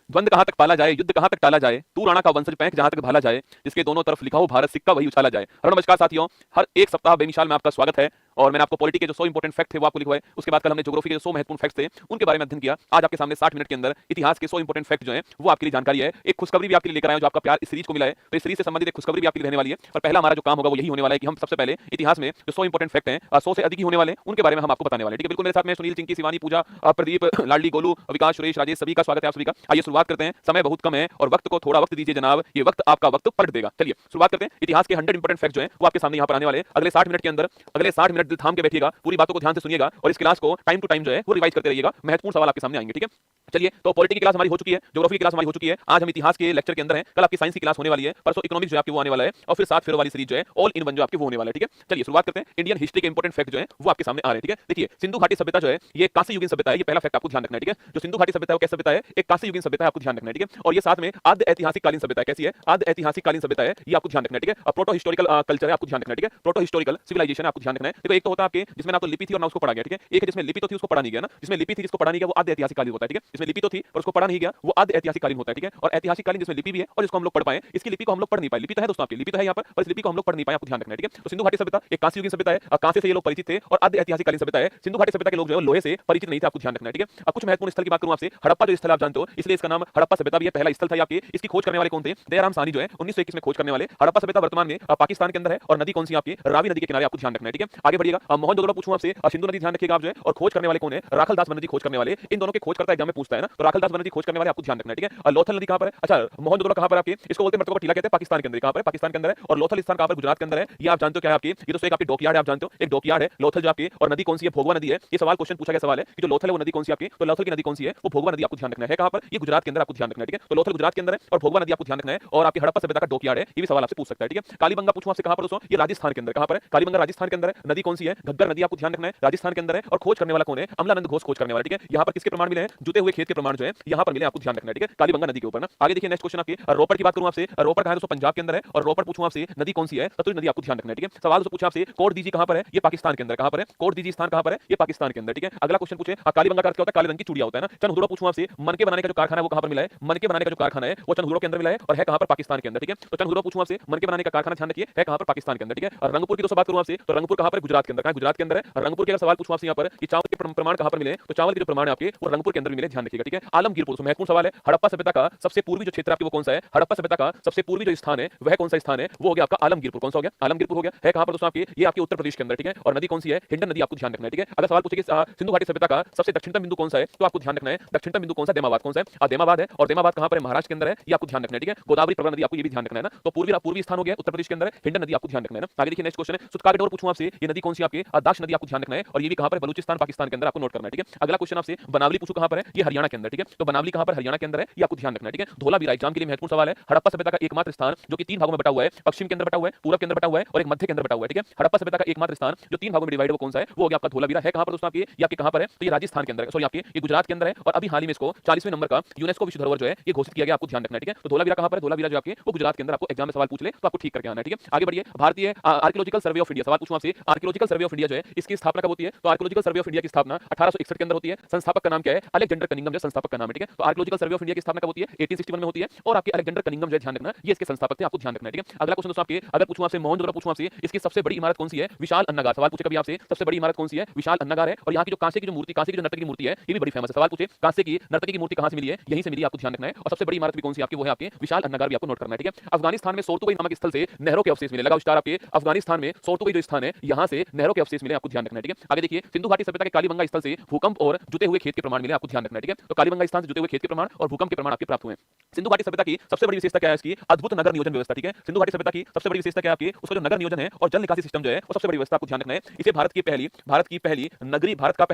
द्वंद कहां तक पाला जाए, युद्ध कहां तक टाला जाए, तू राणा का वंशज पैंक जहां तक भाला जाए, जिसके दोनों तरफ लिखा हो भारत सिक्का वही उछाला जाए। हेलो नमस्कार साथियों, हर एक सप्ताह बेमिसाल में आपका स्वागत है। और मैंने आपको पॉलिटी के जो 100 इंपॉर्टेंट फैक्ट थे वो आपको लिखवाए। उसके बाद कल हमने ज्योग्राफी के जो 100 महत्वपूर्ण फैक्ट थे उनके बारे में अध्ययन किया। आज आपके सामने 60 मिनट के अंदर इतिहास के 100 इंपॉर्टेंट फैक्ट जो है वो आपके लिए जानकारी है। एक खुशखबरी भी आपके लिए लेकर आए जो आपका प्यार इस सीरीज को मिला है, तो इस सीरीज से संबंधित एक खुशखबरी भी आपके लिए रहने वाली है। और पहला हमारा जो काम होगा वो यही होने वाला है कि हम सबसे पहले इतिहास में जो 100 इंपॉर्टेंट फैक्ट हैं 100 से अधिक ही होने वाले उनके बारे में हम आपको बताने वाले हैं। ठीक है, बिल्कुल मेरे साथ में सुनील, चिंकी, शिवानी, पूजा, प्रदीप, लाडली, गोलू, विकास, सुरेश, राजेश, सभी का स्वागत है आप सभी का। आइए शुरुआत करते हैं। समय बहुत कम है और वक्त को थोड़ा वक्त दीजिए जनाब, ये वक्त आपका वक्त पलट देगा। चलिए शुरुआत करते हैं। इतिहास के 100 इंपॉर्टेंट फैक्ट जो है वो आपके सामने यहाँ पर आने वाले हैं अगले 60 मिनट के अंदर। अगले 60 मिनट दिल थाम के बैठिएगा, पूरी बातों को ध्यान से सुनिएगा और इस क्लास को टाइम टू टाइम जो है वो रिवाइज करते रहिएगा। महत्वपूर्ण सवाल आपके सामने आएंगे। ठीक है, चलिए तो पॉलिटी की क्लास हमारी हो चुकी है, ज्योग्राफी की क्लास हमारी हो चुकी है। आज हम इतिहास के लेक्चर के अंदर हैं। कल आपकी साइंस की क्लास होने वाली है, परसों इकोनॉमिक्स जो है आपकी वो आने वाला है और फिर 7 फेरो वाली सीरीज जो है ऑल इन वन जो आपकी वो होने वाला है। ठीक है, चलिए शुरुआत करते हैं। इंडियन हिस्ट्री के इंपॉर्टेंट फैक्ट जो है वो आपके सामने आ रहे हैं। ठीक है, देखिए सिंधु घाटी सभ्यता जो है ये कांस्य युगीन सभ्यता है। ये पहला फैक्ट आपको ध्यान रखना है। ठीक है, जो सिंधु घाटी सभ्यता है वो कैसी सभ्यता है? एक कांस्य युगीन सभ्यता है, आपको ध्यान रखना है। ठीक है, और ये साथ में आद्य ऐतिहासिक कालीन सभ्यता है। कैसी है? आद्य ऐतिहासिक कालीन सभ्यता है, ये आपको ध्यान रखना है। ठीक है, प्रोटो हिस्टोरिकल कल्चर है, आपको ध्यान रखना है। ठीक है, प्रोटो हिस्टोरिकल सिविलाइजेशन है, आपको ध्यान रखना है। देखो एक तो होता है आपके जिसमें ना तो लिपि थी और ना उसको पढ़ा गया। ठीक है, एक है जिसमें लिपि तो थी उसको पढ़ा नहीं गया ना, जिसमें लिपि थी जिसको पढ़ा नहीं गया वो आद्य ऐतिहासिक कालीन होता है। ठीक है, जिसमें लिपि तो थी पर उसको पढ़ा नहीं गया वो आद्य ऐतिहासिक कालीन होता है। ठीक है, और ऐतिहासिक कालीन जिसमें लिपि भी है और जिसको हम लोग पढ़ पाए, इसकी लिपि को हम लोग पढ़ नहीं पाए। लिपि तो है दोस्तों आपकी, लिपि तो है यहाँ पर इस लिपि को हम लोग पढ़ नहीं पाए, आपको ध्यान रखना है। ठीक है, तो सिंधु घाटी सभ्यता एक कांस्य युगीन सभ्यता है, कांस्य से ये लोग परिचित थे और आद्य ऐतिहासिक कालीन सभ्यता है। सिंधु घाटी सभ्यता के लोग जो है लोहे से परिचित नहीं थे, आपको ध्यान रखना है। ठीक है, अब कुछ महत्वपूर्ण स्थल की बात करूं आपसे। हड़प्पा जो स्थल आप जानते हो इसलिए इसका नाम हड़प्पा सभ्यता भी है, पहला स्थल था आपके। इसकी खोज करने वाले कौन थे? दयाराम साहनी जो है 1921 में खोज करने वाले। हड़प्पा सभ्यता वर्तमान में पाकिस्तान के अंदर है और नदी कौन सी आपकी? रावी नदी के किनारे, आपको ध्यान रखना है। ठीक है, आगे बढ़िएगा। मोहनजोदड़ो पूछूं आपसे, सिंधु नदी ध्यान रखिएगा आप जो है, और खोज करने वाले कौन है? राखलदास बनर्जी खोज करने वाले। इन दोनों के खोज करता एग्जाम में पूछता है ना, तो राखलदास बनर्जी खोज करने वाले, आपको ध्यान रखना है। ठीक है, और लोथल नदी कहां पर है? अच्छा, मोहनजोदड़ो कहां पर आपके? इसको बोलते हैं मर्तबा टीला कहते हैं, पाकिस्तान के अंदर। कहां पर है? पाकिस्तान के अंदर है। और लोथल स्थान कहां पर? गुजरात के अंदर है। ये आप जानते हो क्या है आपकी? ये दोस्तों एक आपकी डॉकयार्ड है, आप जानते हो एक डॉकयार्ड है लोथल जो आपकी। और नदी कौन सी है? भोगवा नदी है। ये सवाल क्वेश्चन पूछा गया सवाल है कि जो लोथल है वो नदी कौन सी आपकी? तो लोथल की नदी कौन सी है? वो भोगवा नदी, आपको ध्यान रखना है। कहां पर? ये गुजरात के अंदर, आपको ध्यान रखना है। ठीक है, तो लोथल गुजरात के अंदर है और भोगवा नदी आपको ध्यान रखना है। और आपकी हड़प्पा सभ्यता का डॉकयार्ड है, ये भी सवाल आपसे पूछ सकता है। ठीक है, कालीबंगा पूछूं आपसे कहां पर दोस्तों? ये राजस्थान के अंदर। कहां पर है? कालीबंगा राजस्थान के अंदर है। नदी कौन सी है? घग्गर नदी, आपको ध्यान रखना है, राजस्थान के अंदर है। और खोज करने वाला कौन है? अमलानंद घोष खोज करने वाला। ठीक है, यहाँ पर किसके प्रमाण मिले हैं? जुते हुए खेत के प्रमाण जो है यहाँ पर मिले, आपको ध्यान रखना है। ठीक है, कालीबंगा नदी के ऊपर ना। आगे देखिए नेक्स्ट क्वेश्चन आपकी रोपड़ की बात करूं आपसे। रोपड़ कहां है दोस्तों? पंजाब के अंदर है। और रोपड़ पूछूं आपसे नदी कौन सी है? सतलुज नदी, आपको ध्यान रखना है। ठीक है, सवाल दोस्तों पूछा आपसे कोट दीजी कहां पर है? ये पाकिस्तान के अंदर। कहां पर है? कोट दीजी स्थान कहां पर है? ये पाकिस्तान के अंदर। ठीक है, अगला क्वेश्चन पूछे कालीबंगा का अर्थ क्या होता है? काले रंग की चूड़ियां होता है ना। चंदहुदड़ो पूछूं आपसे मनके बनाने का जो कारखाना है वो कहां पर मिला है? मनके बनाने का जो कारखाना है वो चंदहुदड़ो के अंदर मिला है और है कहां पर? पाकिस्तान के अंदर। ठीक है, तो चंदहुदड़ो पूछूं आपसे मनके बनाने का कारखाना ध्यान रखिए है कहां पर? पाकिस्तान के अंदर। ठीक है, और रंगपुर की दोस्तों बात करूं आपसे तो रंगपुर कहां पर? गुजरात के अंदर। कहां है? गुजरात के अंदर है। रंगपुर के अगर सवाल पूछूं आपसे यहाँ पर कि चावल के प्रमाण कहां पर मिले, तो चावल के जो प्रमाण है आपके वो रंगपुर के अंदर मिले, ध्यान रखिएगा। ठीक है, आलमगीरपुर महत्वपूर्ण सवाल है। हड़प्पा सभ्यता का सबसे पूर्वी जो क्षेत्र आपके वो कौन सा है? हड़प्पा सभ्यता का सबसे पूर्वी जो स्थान है वह कौन सा स्थान है? वो हो गया आपका आलमगीरपुर। कौन सा हो गया? आलमगीरपुर हो गया। है कहां पर दोस्तों आपकी? ये आपके उत्तर प्रदेश के अंदर। ठीक है, और नदी कौन सी है? हिंडन नदी, आपको ध्यान रखना है। ठीक है, अगर सवाल पूछे कि सिंधु घाटी सभ्यता का सबसे दक्षिणतम बिंदु कौन सा है, तो आपको ध्यान रखना है दक्षिणतम बिंदु कौन सा? देमाबाद। कौन सा है? देमाबाद है। और देमाबाद कहां पर है? महाराष्ट्र के अंदर है, ये आपको ध्यान रखना है। ठीक है, गोदावरी प्रवरा नदी, आपको ये भी ध्यान रखना है ना। तो पूर्वी स्थान हो गया उत्तर प्रदेश के अंदर, हिंडन नदी, आपको ध्यान रखना है ना। आगे देखिए नेक्स्ट क्वेश्चन है सुत्का बेटोर पूछूं आपसे, ये नदी कौन सी आपकी? दाक्ष नदी, आपको ध्यान रखना है। और ये भी कहां पर? बलूचिस्तान पाकिस्तान के अंदर, आपको नोट करना है। ठीक है, अगला क्वेश्चन आपसे बनावली पूछूं कहां पर है? ये हरियाणा के अंदर। ठीक है, तो बनावली कहां पर? हरियाणा के अंदर है, ये आपको ध्यान रखना है। ठीक है, धोलावीरा एग्जाम के लिए महत्वपूर्ण सवाल है। हड़प्पा सभ्यता का एकमात्र स्थान जो कि 3 भागों में बटा हुआ है, पश्चिम के अंदर बटा हुआ है, पूरब के अंदर बटा हुआ है और एक मध्य के अंदर बटा हुआ है। ठीक है, हड़प्पा सभ्यता का एकमात्र स्थान जो 3 भागों में डिवाइड है वो कौन सा है? वो हो गया आपका धोलावीरा। है कहां पर दोस्तों आपकी? ये आपके कहां पर है? तो ये राजस्थान के अंदर है, सॉरी आपके ये गुजरात के अंदर है। और अभी हाल ही में इसको 40वें नंबर का यूनेस्को विश्व धरोहर जो है ये घोषित किया गया, आपको ध्यान रखना है। ठीक है, तो धोलावीरा कहां पर है? धोलावीरा जो आपके वो गुजरात के अंदर, आपको एग्जाम में सवाल पूछ ले तो आपको ठीक करके आना है। ठीक है, आगे बढ़िए। भारतीय आर्कियोलॉजिकल सर्वे ऑफ इंडिया सवाल पूछूं आपसे, आर्कियोलॉजिकल सर्वे ऑफ इंडिया जो है इसकी स्थापना कब होती है? तो आर्कियोलॉजिकल सर्वे ऑफ इंडिया की स्थापना 1861 के अंदर होती है। संस्थापक का नाम क्या है? अलेक्जेंडर कनिंघम जो संस्थापक का नाम है। ठीक है, तो आर्कियोलॉजिकल सर्वे ऑफ इंडिया की स्थापना कब होती है? 1861 में होती है। और आपके अलेक्जेंडर कनिंघम जो ध्यान रखना ये इसके संस्थापक थे, आपको ध्यान रखना है। ठीक है, अगला क्वेश्चन दोस्तों आपके अगर पूछूं आपसे मोहनजोदड़ो पूछूं आपसे इसकी सबसे बड़ी इमारत कौन सी है? विशाल अन्नागार। सवाल पूछे कभी आपसे सबसे बड़ी इमारत कौन सी है? विशाल अन्नागार है। और यहाँ की जो कांसे की जो मूर्ति, कांसे की जो नर्तकी की मूर्ति है ये भी बड़ी फेमस है। सवाल पूछे कांसे की नर्तकी की मूर्ति कहां से मिली है? यहीं से मिली, आपको ध्यान रखना है। और सबसे बड़ी इमारत भी कौन सी आपकी? वो है आपके विशाल अन्नागार, भी आपको नोट करना है। ठीक है, अफगानिस्तान में सोर्तुगाई नामक स्थल से नहरों के अवशेष मिले। लगा विस्तार आपके अफगानिस्तान में सोर्तुगाई जो स्थान है यहाँ से नहरों के अवशेष मिले, आपको ध्यान रखना है। ठीक है, आगे देखिए सिंधु घाटी सभ्यता के कालीबंगा स्थल से भूकंप और जुते हुए खेत के प्रमाण मिले, आपको ध्यान रखना है। ठीक है, तो कालीबंगा स्थान से जुते हुए खेत के प्रमाण और भूकंप के प्रमाण आपके प्राप्त हुए। सिंधु घाटी सभ्यता की सबसे बड़ी विशेषता क्या है? इसकी अद्भुत नगर नियोजन व्यवस्था। ठीक है, सिंधु घाटी सभ्यता की सबसे बड़ी विशेषता क्या है आपकी? उसका जो नगर नियोजन है और जल निकासी सिस्टम जो है वो सबसे बड़ी व्यवस्था, आपको ध्यान रखना है। इसे भारत की पहली नगरी, भारत का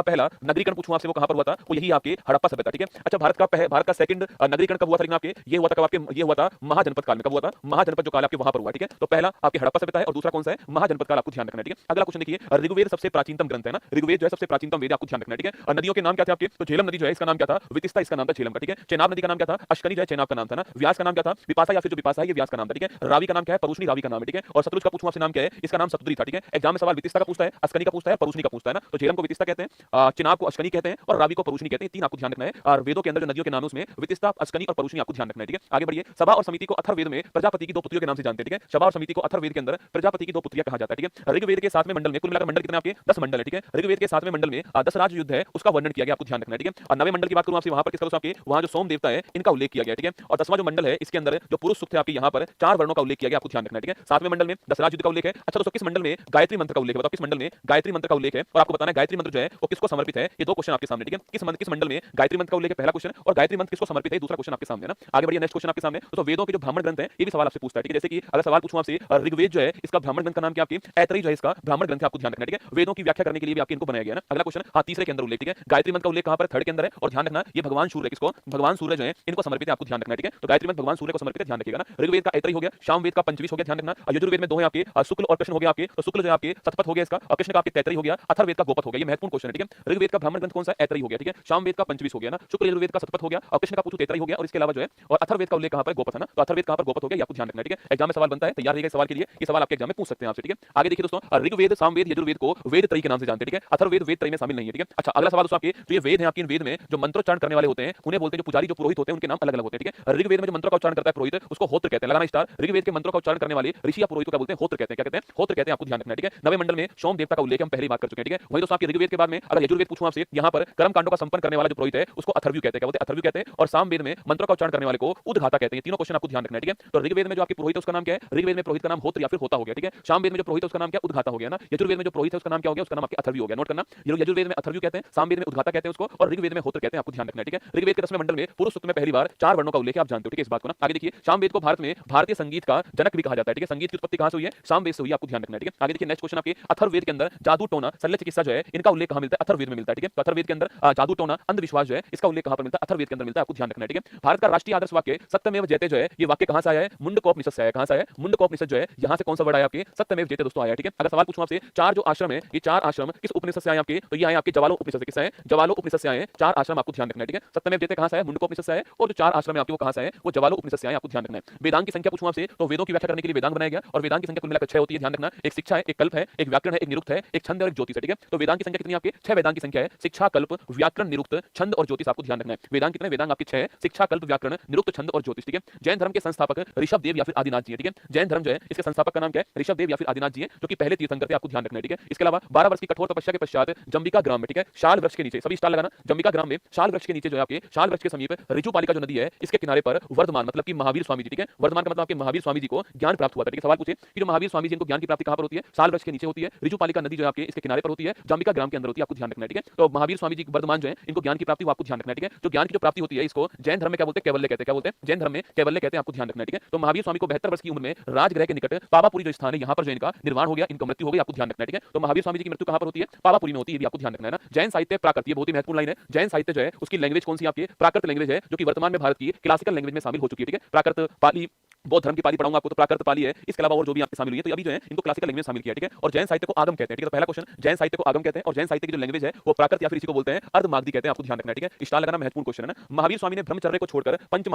पहला नगरीकरण पूछूं आपसे वो कहां पर हुआ था? वो यही आपके हड़प्पा सभ्यता। ठीक है, अच्छा भारत का सेकंड नगरीकरण कब हुआ था? आपके ये हुआ था कब? आपके ये हुआ था महाजनपद काल में। कब हुआ था? महाजनपद जो काल आपके वहां पर हुआ। ठीक है, तो पहला आपके हड़प्पा सभ्यता है और दूसरा कौन सा है? महाजनपद काल, आपको ध्यान रखना है। ठीक है। अगला क्वेश्चन देखिए, ऋग्वेद सबसे प्राचीनतम ग्रंथ है ना, ऋग्वेद जो है सबसे प्राचीनतम वेद, आपको ध्यान रखना है, ठीक है। और नदियों के नाम क्या थे आपके, तो झेलम नदी जो है इसका नाम क्या था, वितिस्ता इसका नाम था झेलम का, ठीक है। चेनाब नदी का नाम क्या था, अश्कनी जो है चेनाब का नाम था ना। व्यास का नाम क्या था, विपाशा या फिर जो विपाशा है ये व्यास का नाम था, ठीक है। रावी का नाम क्या है, परुष्णी रावी का नाम है, ठीक है। और सतलुज का पूछूं आपसे नाम क्या है, इसका नाम सतुद्री था, ठीक है। एग्जाम में सवाल वितिस्ता का पूछता है, अश्कनी का पूछता है, परुष्णी का पूछता है ना। तो झेलम को वितिस्ता कहते हैं, चेनाब को अश्कनी कहते हैं और रावी को परुष्णी कहते हैं। तीन आपको ध्यान रखना है। और वेदों के अंदर जो नदियों के नाम है उसमें वितिस्ता, अश्कनी और परुष्णी आपको ध्यान रखना है, ठीक है। आगे बढ़िए, सभा और समिति को अथर्ववेद में प्रजापति की दो पुत्रियों के नाम से जानते हैं, ठीक है। सभा और समिति को अथर्ववेद के अंदर प्रजापति की दो पुत्रियां कहा जाता है, ठीक है। ऋग्वेद के 7वें मंडल में, कुल मिलाकर मंडल कितने आपके 10 मंडल है, ठीक है। ऋग्वेद के 7वें मंडल में 10 राज्य युद्ध है उसका वर्णन किया गया, आपको ध्यान रखना है, ठीक है। और 9वें मंडल की बात करूं आपसे, वहां पर किस तरह से आपके वहां जो सोम देवता है इनका उल्लेख किया गया, ठीक है। और 10वां जो मंडल है इसके अंदर जो पुरुष सूक्त है आपके यहाँ पर 4 वर्णों का उल्लेख किया गया, आपको ध्यान रखना है, ठीक है। 7वें मंडल में 10 राज्य युद्ध का उल्लेख है। अच्छा दोस्तों, किस मंडल में गायत्री मंत्र का उल्लेख है, बताओ किस मंडल में गायत्री मंत्र का उल्लेख है। और आपको बताना है गायत्री मंत्र जो है वो किसको समर्पित है। ये दो क्वेश्चन आपके सामने, ठीक है। किस मंडल में गायत्री मंत्र का उल्लेख है, पहला क्वेश्चन, और गायत्री मंत्र किसको समर्पित है, दूसरा क्वेश्चन आपके सामने ना। आगे बढ़िए, नेक्स्ट क्वेश्चन आपके सामने। तो वेदों के जो ब्राह्मण ग्रंथ है ये भी सवाल आपसे पूछता है, ठीक है। जैसे कि अगर सवाल पूछूं आपसे, ऋग्वेद जो है इसका ब्राह्मण ग्रंथ का नाम क्या आपकी ऐतरेय जो है इसका ब्राह्मण ग्रंथ है, आपको ध्यान रखना है, ठीक है। वेदों की व्याख्या करने के लिए भी आपके इनको बनाया गया ना। अगला क्वेश्चन, हाँ तीसरे के अंदर उल्लेख, ठीक है। गायत्री मंत्र का उल्लेख कहां पर, थर्ड के अंदर है। और ध्यान रखना ये भगवान सूर्य, किसको, भगवान सूर्य जो है इनको समर्पित है, आपको ध्यान रखना है, ठीक है। तो गायत्री मंत्र भगवान सूर्य को समर्पित है, ध्यान रखिएगा ना। ऋग्वेद का ऐतरेय हो गया, सामवेद का पंचविश हो गया, ध्यान रखना। यजुर्वेद में दो है आपके, शुक्ल और कृष्ण हो गया आपके। तो शुक्ल जो है आपके शतपथ हो गया इसका, और कृष्ण का आपके तैतरेय हो गया, अथर्ववेद का गोपथ हो गया। ये महत्वपूर्ण क्वेश्चन है, ठीक है। ऋग्वेद का ब्राह्मण ग्रंथ कौन सा, ऐतरेय हो गया, ठीक है। सामवेद का पंचविश हो गया ना, शुक्ल यजुर्वेद का शतपथ हो गया, और कृष्ण का पूछो तैतरेय हो गया। और इसके अलावा जो है और अथर्ववेद का उल्लेख कहां पर, गोपथ है ना। तो अथर्ववेद कहां पर, गोपथ हो गया, आपको ध्यान रखना है, ठीक है। एग्जाम में सवाल बनता है, तैयार रहिएगा सवाल के लिए, ये सवाल आपके एग्जाम में पूछ सकते हैं आपसे, ठीक है। आगे देखिए दोस्तों, ऋग्वेद, सामवेद, यजुर्वेद को वेद त्रयी के नाम से जानते हैं, ठीक है। अथर्ववेद वेद त्रयी में शामिल नहीं है, ठीक है। अच्छा अगला सवाल दोस्तों आपके, जो ये वेद है आपके, इन वेद में जो मंत्रोच्चारण करने वाले होते हैं उन्हें बोलते हैं, जो पुजारी जो पुरोहित होते हैं उनके नाम अलग अलग होते हैं, ठीक है। ऋग्वेद में जो मंत्रों का उच्चारण करता है पुरोहित उसको होत्र कहते हैं, लगाना स्टार। ऋग्वेद के मंत्रों का उच्चारण करने वाले ऋषि या पुरोहित को क्या बोलते हैं, होत्र कहते हैं, क्या कहते हैं, होत्र कहते हैं, आपको ध्यान रखना है, ठीक है। 9वें मंडल में सोम देवता का उल्लेख हम पहले ही बात कर चुके हैं, ठीक है। वही दोस्तों आपके ऋग्वेद के बाद में अगर यजुर्वेद पूछूं आपसे, यहाँ पर कर्म कांडों का संपन्न करने वाला जो पुरोहित है उसको अथर्वयु कहते हैं, क्या बोलते हैं, अथर्वयु कहते हैं। और सामवेद में मंत्रों का उच्चारण करने वाले को उद्घाता कहते हैं। तीनों क्वेश्चन आपको ध्यान रखना है, ठीक है। तो ऋग्वेद में जो आपके पुरोहित है उसका नाम क्या है, ऋग्वेद में पुरोहित का नाम होत्र या फिर होता हो गया, ठीक है। सामवेद में जो पुरोहित है उसका नाम क्या, उद्घाता हो गया ना। यजुर्वेद में जो पुरोहित है उसका नाम क्या हो गया, उसका नाम आपके अथर्वयु हो गया, नोट करना। यजुर्वेद में अथर्वयु कहते हैं, सामवेद में उद्घाता कहते हैं उसको, और ऋग्वेद में होत्र कहते हैं, आपको ध्यान रखना है, ठीक है। ऋग्वेद के 10वें मंडल में पुरुष सूक्त में पहली बार 4 वर्णों का उल्लेख है, आप जानते हो, ठीक है इस बात को ना। आगे देखिए, सामवेद को भारत में भारतीय संगीत का जनक भी कहा जाता है, ठीक है। संगीत की उत्पत्ति कहां से हुई है, सामवेद से हुई है, आपको ध्यान रखना है, ठीक है। आगे देखिए, नेक्स्ट क्वेश्चन आपके, अथर्ववेद के अंदर जादू टोना शल्य चिकित्सा जो है इनका उल्लेख कहां मिलता है, अथर्ववेद में मिलता है, ठीक है। तो अथर्ववेद के अंदर जादू टोना अंधविश्वास जो है इसका उल्लेख कहां पर मिलता है, अथर्ववेद के अंदर मिलता है, आपको ध्यान रखना है, ठीक है। भारत का राष्ट्रीय आदर्श वाक्य सत्यमेव जयते जो है ये वाक्य कहां से आया है, मुंडकोपनिषद से आया है। कहां से आया है, मुंडकोपनिषद जो है यहां से कौन सा वर्ड आया आपके, सत्यमेव जयते दोस्तों आया, ठीक है। अगर सवाल पूछूं आपसे, 4 जो आश्रम है ये 4 आश्रम किस उपनिषद से आए आपके, तो ये आए आपके जवालो उपनिषद से, किस आए, जवालो उपनिषद से आए 4 आश्रम, आपको ध्यान रखना है, ठीक है। सत्यमेव जयते कहां से आया, मुंडकोपनिषद से आए, और जो 4 आश्रम है आपके वो कहां से आए, वो जवालो उपनिषद से आए, आपको ध्यान रखना है। वेदांत की संख्या पूछूं आपसे, तो वेदों की व्याख्या करने के लिए वेदांत बनाया गया, और वेदांत की संख्या कुल मिलाकर 6 होती है, ध्यान रखना। एक शिक्षा है, एक कल्प है, एक व्याकरण है, एक निरुक्त है, एक छंद और एक ज्योतिष है, ठीक है। तो वेदांत की संख्या कितनी आपके 6 वेदांत की संख्या है, शिक्षा, कल्प, व्याकरण, निरुक्त, छंद और ज्योतिष, आपको ध्यान रखना है। वेदांत कितने, वेदांत आपके 6 है, शिक्षा, कल्प, व्याकरण, निरुक्त, छंद और ज्योतिष, ठीक है। जैन धर्म के संस्थापक ऋषभदेव या फिर आदिनाथ जी है, ठीक है। जैन धर्म जो है इसके संस्थापक का नाम क्या है, ऋषभदेव या फिर आदिनाथ जी है, जो कि पहले तीर्थंकर थे, आपको ध्यान रखना है, ठीक है। इसके अलावा 12 वर्ष की कठोर तपस्या के पश्चात जंबिका ग्राम में, ठीक है, शाल वृक्ष के नीचे, सभी स्टार लगाना, जंबिका ग्राम में शाल वृक्ष के नीचे जो है आपके शाल वृक्ष के समीप ऋजुपालिका जो नदी है इसके किनारे पर वर्धमान मतलब कि महावीर स्वामी जी, ठीक है। वर्धमान का मतलब आपके महावीर स्वामी जी को ज्ञान प्राप्त हुआ था, ठीक है। सवाल पूछे कि जो महावीर स्वामी जी इनको ज्ञान की प्राप्ति कहां पर होती है, शाल वृक्ष के नीचे होती है। ऋजुपालिका नदी जो है आपके इसके किनारे पर होती है, जंबिका ग्राम के अंदर होती है, आपको ध्यान रखना है, ठीक है। तो महावीर स्वामी जी वर्धमान जो है इनको ज्ञान की प्राप्ति, आपको ध्यान रखना है, ठीक है। जो ज्ञान की जो प्राप्ति होती है इसको जैन धर्म में क्या बोलते हैं, कैवल्य कहते हैं, क्या बोलते हैं, जैन धर्म में कैवल्य कहते हैं, आपको ध्यान रखना है, ठीक है। तो महावीर स्वामी को 72 वर्ष की उम्र में राजगृह के निकट पावापुरी जो स्थान है यहाँ पर जो इनका निर्माण हो गया, इनका मृत्यु हो गई, आपको ध्यान रखना है, ठीक है। तो महावीर स्वामी जी की मृत्यु कहां पर होती है, पावापुरी में होती है, ये भी आपको ध्यान रखना है ना। जैन साहित्य प्राकृत, ये बहुत ही महत्वपूर्ण लाइन है। जैन साहित्य जो है उसकी लैंग्वेज कौन सी आपकी प्राकृत लैंग्वेज है, जो कि वर्तमान में भारत की क्लासिकल लैंग्वेज में शामिल हो चुकी है, ठीक है। प्राकृत, पाली, बौद्ध धर्म की पाली पढ़ाऊंगा आपको, तो प्राकृत पाली है, इसके अलावा और जो भी आपके शामिल हुई है, तो अभी जो है इनको क्लासिकल लैंग्वेज में शामिल किया, ठीक है। और जैन साहित्य को आगम कहते हैं, ठीक है। तो पहला क्वेश्चन, जैन साहित्य को आगम कहते हैं, और जैन साहित्य की जो लैंग्वेज है वो प्राकृत या फिर इसी को बोलते हैं अर्धमागधी कहते हैं, आपको ध्यान रखना है, ठीक है। स्टार लगाना महत्वपूर्ण क्वेश्चन है ना। महावीर स्वामी ने ब्रह्मचर्य को छोड़कर पंच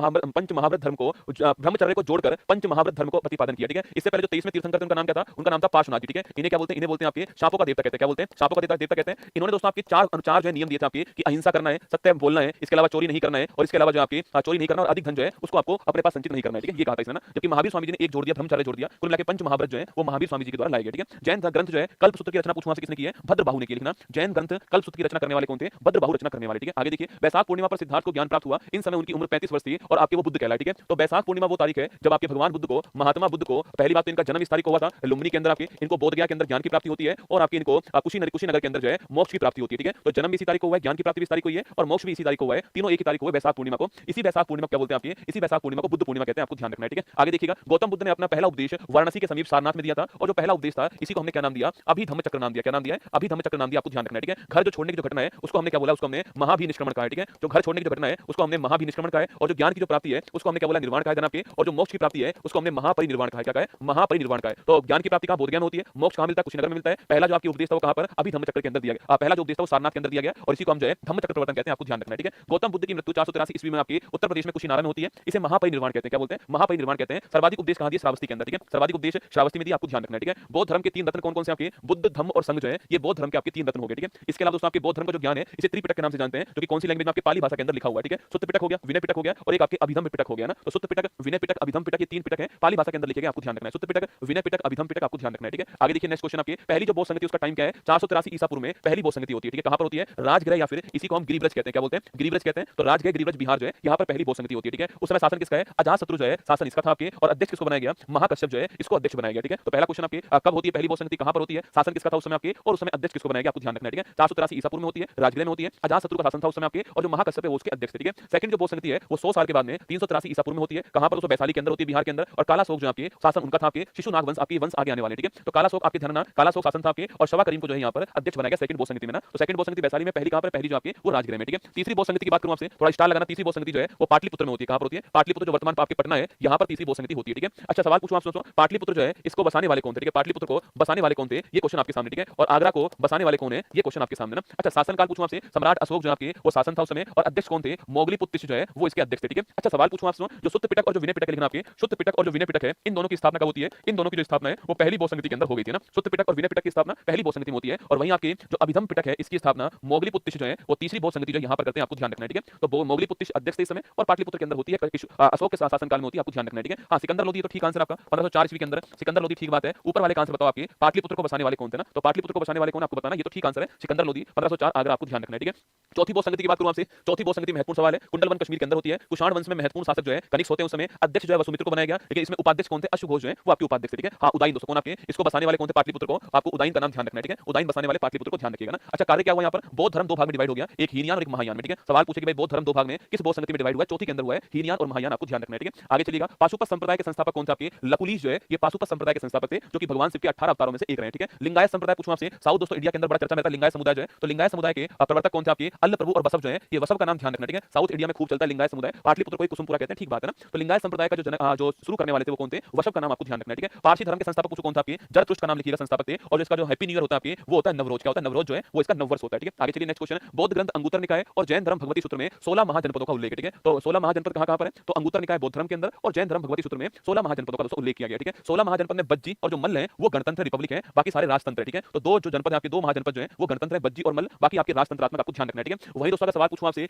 महाव्रत धर्म को, ब्रह्मचर्य को जोड़कर पंच महाव्रत धर्म को प्रतिपादन किया, ठीक है। इससे पहले जो 23वें तीर्थंकर थे उनका नाम क्या था, उनका नाम था पार्श्वनाथ जी, ठीक है। इन्हें क्या बोलते हैं, इन्हें बोलते हैं आपके शापों का देवता कहते हैं, क्या बोलते हैं, शापों का देवता कहते हैं। इन्होंने दोस्तों आपके चार जो है नियम दिए थे आपके, कि अहिंसा करना है, सत्य बोलना है, इसके अलावा चोरी नहीं करना है, और इसके अलावा जो आपकी चोरी नहीं करना और अधिक धन जो है उसको आपको अपने पास संचित नहीं करना है, ठीक है। ये कहा था इसने ना। जबकि महावीर स्वामी जी ने एक जोड़ दिया, ब्रह्मचर्य जोड़ दिया, कुल मिलाकर पंच महाव्रत जो है वो महावीर स्वामी जी के द्वारा लाए गए, ठीक है। जैन ग्रंथ जो है कल्पसूत्र की रचना पूछूं से किसने की है, भद्रबाहु ने की, लिखना। जैन ग्रंथ कल्पसूत्र की रचना करने वाले कौन थे, भद्रबाहु रचना करने वाले, ठीक है। आगे देखिए, वैशाख पूर्णिमा पर सिद्धार्थ को ज्ञान प्राप्त हुआ, इन समय उनकी उम्र 35 वर्ष थी और आपके वो बुद्ध कहलाए, ठीक है। तो वैशाख पूर्णिमा वो तारीख है जब आपके भगवान बुद्ध को, महात्मा बुद्ध को पहली बात तो इनका जन्म इस तारीख को हुआ था, लुम्बिनी के अंदर आपके इनको बोध गया के अंदर ज्ञान की प्राप्ति होती है, और आपकी इनको कुशीनगर के अंदर जो है मोक्ष की प्राप्ति होती है, ठीक है। तो जन्म भी इसी तारीख को हुआ है, ज्ञान की प्राप्ति भी इसी तारीख को हुई है, और मोक्ष भी इसी तारीख को हुआ है, तीनों एक ही तारीख को है, वैशाख पूर्णिमा को। इसी वैशाख पूर्णिमा क्या बोलते हैं आपके, इसी वैशाख पूर्णिमा को बुद्ध पूर्णिमा कहते हैं, आपको ध्यान रखना है, ठीक है। आगे देखिएगा, गौतम बुद्ध ने अपना पहला उपदेश वाराणसी के समीप सारनाथ में दिया था और जो पहला उपदेश था इसी को हमने क्या नाम दिया, अभिधम्म चक्र नाम दिया। क्या नाम दिया है? अभिधम्म चक्र नाम दिया। आपको ध्यान रखना है, ठीक है। घर जो छोड़ने की जो घटना है उसको हमने क्या बोला, उसको हमने महाभिनिष्क्रमण कहा है, ठीक है। जो घर छोड़ने की जो घटना है उसको हमने महाभिनिष्क्रमण कहा है, और जो ज्ञान की जो प्राप्ति है उसको हमने क्या बोला, निर्वाण कहा है जनाब के, और जो मोक्ष की प्राप्ति है उसको हमने महापरिनिर्वाण कहा है। क्या कहा है? महापरिनिर्वाण कहा है। तो ज्ञान की प्राप्ति कहां, बोध ज्ञान होती है। मोक्ष कहां मिलता है? कुशीनगर में मिलता है। पहला जो आपकी उपदेश था वो कहां पर, अभिधम्म चक्र के अंदर दिया गया। पहला जो उपदेश था वो सारनाथ के अंदर दिया गया, और इसी को हम जो है धम्म चक्र प्रवर्तन कहते हैं। आपको ध्यान रखना है, ठीक है। गौतम बुद्ध की मृत्यु 483 ईस्वी में आपकी उत्तर प्रदेश में कुशीनगर में होती है। इसे महापरिनिर्वाण कहते हैं। क्या बोलते हैं? महापरिनिर्वाण कहते हैं। सर्वाधिक उपदेश कहां दिया? श्रावस्ती के अंदर, ठीक है। सर्वाधिक उपदेश श्रावस्ती में दिया। आपको ध्यान रखना है, ठीक है। बौद्ध धर्म के तीन रत्न कौन कौन से आपके, बुद्ध, धम्म और संघ जो है ये बौद्ध धर्म के आपके तीन रत्न हो गए, ठीक है। इसके अलावा दोस्तों आपके बौद्ध धर्म का जो ज्ञान है इसे त्रिपिटक के नाम से जानते हैं, जो कि कौन सी लैंग्वेज में आपके पाली भाषा के अंदर लिखा हुआ है, ठीक है। सुत्त पिटक हो गया, विनय पिटक हो गया, और एक आपके अभिधम्म पिटक हो गया ना। तो सुत्त पिटक, विनय पिटक, अभिधम्म पिटक, ये तीन पिटक है पाली भाषा के अंदर लिखे गए। आपको ध्यान रखना है, सुत्त पिटक, विनय पिटक, अभिधम्म पिटक। आपको ध्यान रखना है, ठीक है। आगे देखिए नेक्स्ट क्वेश्चन आपके, पहली जो बौद्ध संगति उसका टाइम क्या है, 483 ईसा पूर्व में पहली बौद्ध संगति होती है, ठीक है। कहां पर होती है? राजगृह, या फिर इसी को हम गिरिव्रज कहते हैं। क्या बोलते हैं? गिरिव्रज कहते हैं। तो राजगृह, गिरिव्रज, बिहार जो है यहाँ पर पहली बौद्ध संगति होती है, ठीक है। उस समय शासन किसका है? अजातशत्रु जो है शासन इसका था आपके, और अध्यक्ष किसको बनाया गया? महाकश्यप जो है इसको अध्यक्ष बनाया गया, ठीक है। तो पहला क्वेश्चन आपके कब होती है पहली बौद्ध संगति, कहां पर होती है, शासन किसका था उस समय आपके, और उस समय अध्यक्ष किसको बनाया गया? आपको ध्यान रखना है, ठीक है। 483 ईसा पूर्व में होती है, राजगृह में होती है, अजातशत्रु का शासन था उस समय आपके, और जो महाकश्यप है वो उसके अध्यक्ष थे, ठीक है। सेकंड जो बौद्ध संगति है वो 100 साल के बाद में 383 ईसा पूर्व में होती है। कहां पर? उस वैशाली के अंदर होती है, बिहार के अंदर। और कालाशोक जो आपके शासन उनका था आपके, शिशुनाग वंश आपके वंश आगे आने वाले, ठीक है। तो कालाशोक आपके ध्यान, कालाशोक शासन था आपके, और शवा करीम को जो है यहाँ पर अध्यक्ष बनाया गया सेकंड बौद्ध संगति में ना। तो सेकंड बौद्ध संगति वैशाली में, पहली कहां पर? पहली जो आपकी वो राजगृह में, ठीक है। तीसरी बौद्ध संगति की बात करूं आपसे, थोड़ा स्टार लगाना। तीसरी बौद्ध संगति जो है वो पाटलिपुत्र में होती है। कहां पर होती है? पाटलिपुत्र जो वर्तमान आपके पटना है यहाँ पर तीसरी बौद्ध संगति होती है, ठीक है। अच्छा सवाल पूछूं आप सोचो, पाटलिपुत्र जो है इसको बसाने वाले कौन थे, ठीक है। पाटलिपुत्र को बसाने वाले कौन थे, ये क्वेश्चन आपके सामने, ठीक है। और आगरा को बसाने वाले कौन है, ये क्वेश्चन आपके सामने ना। अच्छा शासनकाल पूछूं आपसे, सम्राट अशोक जो आपके वो शासन था उस समय, और अध्यक्ष कौन थे? मोगलीपुत्र जो है वो इसके अध्यक्ष थे, ठीक है। अच्छा सवाल पूछूं आपसे, जो सुत्त पिटक और जो विनय पिटक लिखना आपके, सुत्त पिटक और जो विनय पिटक है इन दोनों की स्थापना कब होती है? इन दोनों की जो स्थापना है वो पहली बौद्ध संगति के अंदर हो गई थी ना। सुत्त पिटक और विनय पिटक की स्थापना पहली बौद्ध संगति में होती है, और वहीं आपके जो अभिधम्म पिटक है इसकी स्थापना मोगलीपुत्र जो है वो तीसरी बौद्ध संगति जो यहाँ पर करते हैं। आपको ध्यान रखना है, ठीक है। तो मोगलीपुत्र अध्यक्ष थे इस समय, और पाटलिपुत्र के अंदर होती है अशोक के शासनकाल में होती है। आपको ध्यान रखना है, ठीक है। हाँ सिकंदर लोधी तो ठीक आंसर आपका 1504 ईस्वी के अंदर सिकंदर लोधी, ठीक बात है। ऊपर वाले का आंसर बताओ आपके, पाटलिपुत्र को बसाने वाले कौन थे ना। तो पाटलिपुत्र को बसाने वाले कौन आपको बताना, ये तो ठीक आंसर है सिकंदर लोधी 1504 आगरा। आपको ध्यान रखना है, ठीक है। चौथी बौद्ध संगति की बात करूं आपसे, चौथी बौद्ध संगति महत्वपूर्ण सवाल है, कुंडलवन कश्मीर के अंदर होती है। कुषाण वंश में महत्वपूर्ण शासक जो है कनिष्क होते हैं उस समय, अध्यक्ष जो है वसुमित्र को बनाया गया, लेकिन इसमें उपाध्यक्ष कौन थे? अश्वघोष जो है वो आपके उपाध्यक्ष थे, ठीक है। हाँ उदाइन दोस्तों कौन आपके, इसको बसाने वाले कौन थे? पाटलिपुत्र को। आपको उदाइन का नाम ध्यान रखना है, ठीक है। उदाइन बसाने वाले पाटलिपुत्र को ध्यान रखिएगा ना। अच्छा कार्य क्या हुआ यहाँ पर? बौद्ध धर्म दो भाग में डिवाइड हो गया, एक हीनयान और एक महायान में, ठीक है। सवाल पूछे कि भाई बौद्ध धर्म दो भाग में किस बौद्ध संगति में डिवाइड हुआ है? चौथी के अंदर हुआ है, हीनयान और महायान। आपको ध्यान रखना है, ठीक है। आगे चलिएगा, पाशुपत संप्रदाय के संस्थापक कौन थे आपके? लकुलीश जो है ये पाशुपत संप्रदाय के संस्थापक थे, जो कि भगवान शिव के 18 अवतारों में से एक रहे, ठीक है। लिंगायत संप्रदाय पूछूं आपसे, साउथ दोस्तों इंडिया के अंदर बड़ा चर्चा में रहता है लिंगायत समुदाय जो है। तो लिंगायत समुदाय के प्रवर्तक कौन थे आपके? अल्ल प्रभु और बसव जो है, ये बसव का नाम ध्यान रखना, ठीक है। साउथ इंडिया में खूब चलता है लिंगायत समुदाय, पाटलिपुत्र को कुसुमपुरा कहते हैं, ठीक बात है ना। तो लिंगायत संप्रदाय का जो शुरू करने वाले थे वो कौन थे? वसव का नाम आपको ध्यान रखना है, ठीक है। पारसी धर्म के संस्थापक पूछो कौन था आपके? जरतुष्ट का नाम लिखिएगा, संस्थापक थे। और जो इसका जो हैप्पी न्यू ईयर होता है आपके वो होता है नवरोज। क्या होता है? नवरोज जो है वो इसका नववर्ष होता है, ठीक है। आगे चलिए नेक्स्ट क्वेश्चन, बौद्ध ग्रंथ अंगुत्तर निकाय और जैन धर्म भगवती सूत्र में 16 महाजनपदों का उल्लेख है, ठीक है। तो 16 महाजनपद कहां पर है? तो अंगुत्तर निकाय बौद्ध धर्म के अंदर और जैन धर्म भगवती सूत्र में 16 महाजनपदों का दोस्तों उल्लेख किया गया, ठीक है। 16 महाजनपद में बज्जी और जो मल्ल है वो गणतंत्र रिपब्लिक है, बाकी सारे राजतंत्र है, ठीक है। तो दो जो जनपद है आपके, दो महाजनपद जो है वो गणतंत्र है, बज्जी और मल्ल, बाकी आपके राजतंत्रात्मक। आपको ध्यान रखना है, ठीक है। वही दोस्तों का सवाल पूछूं आपसे,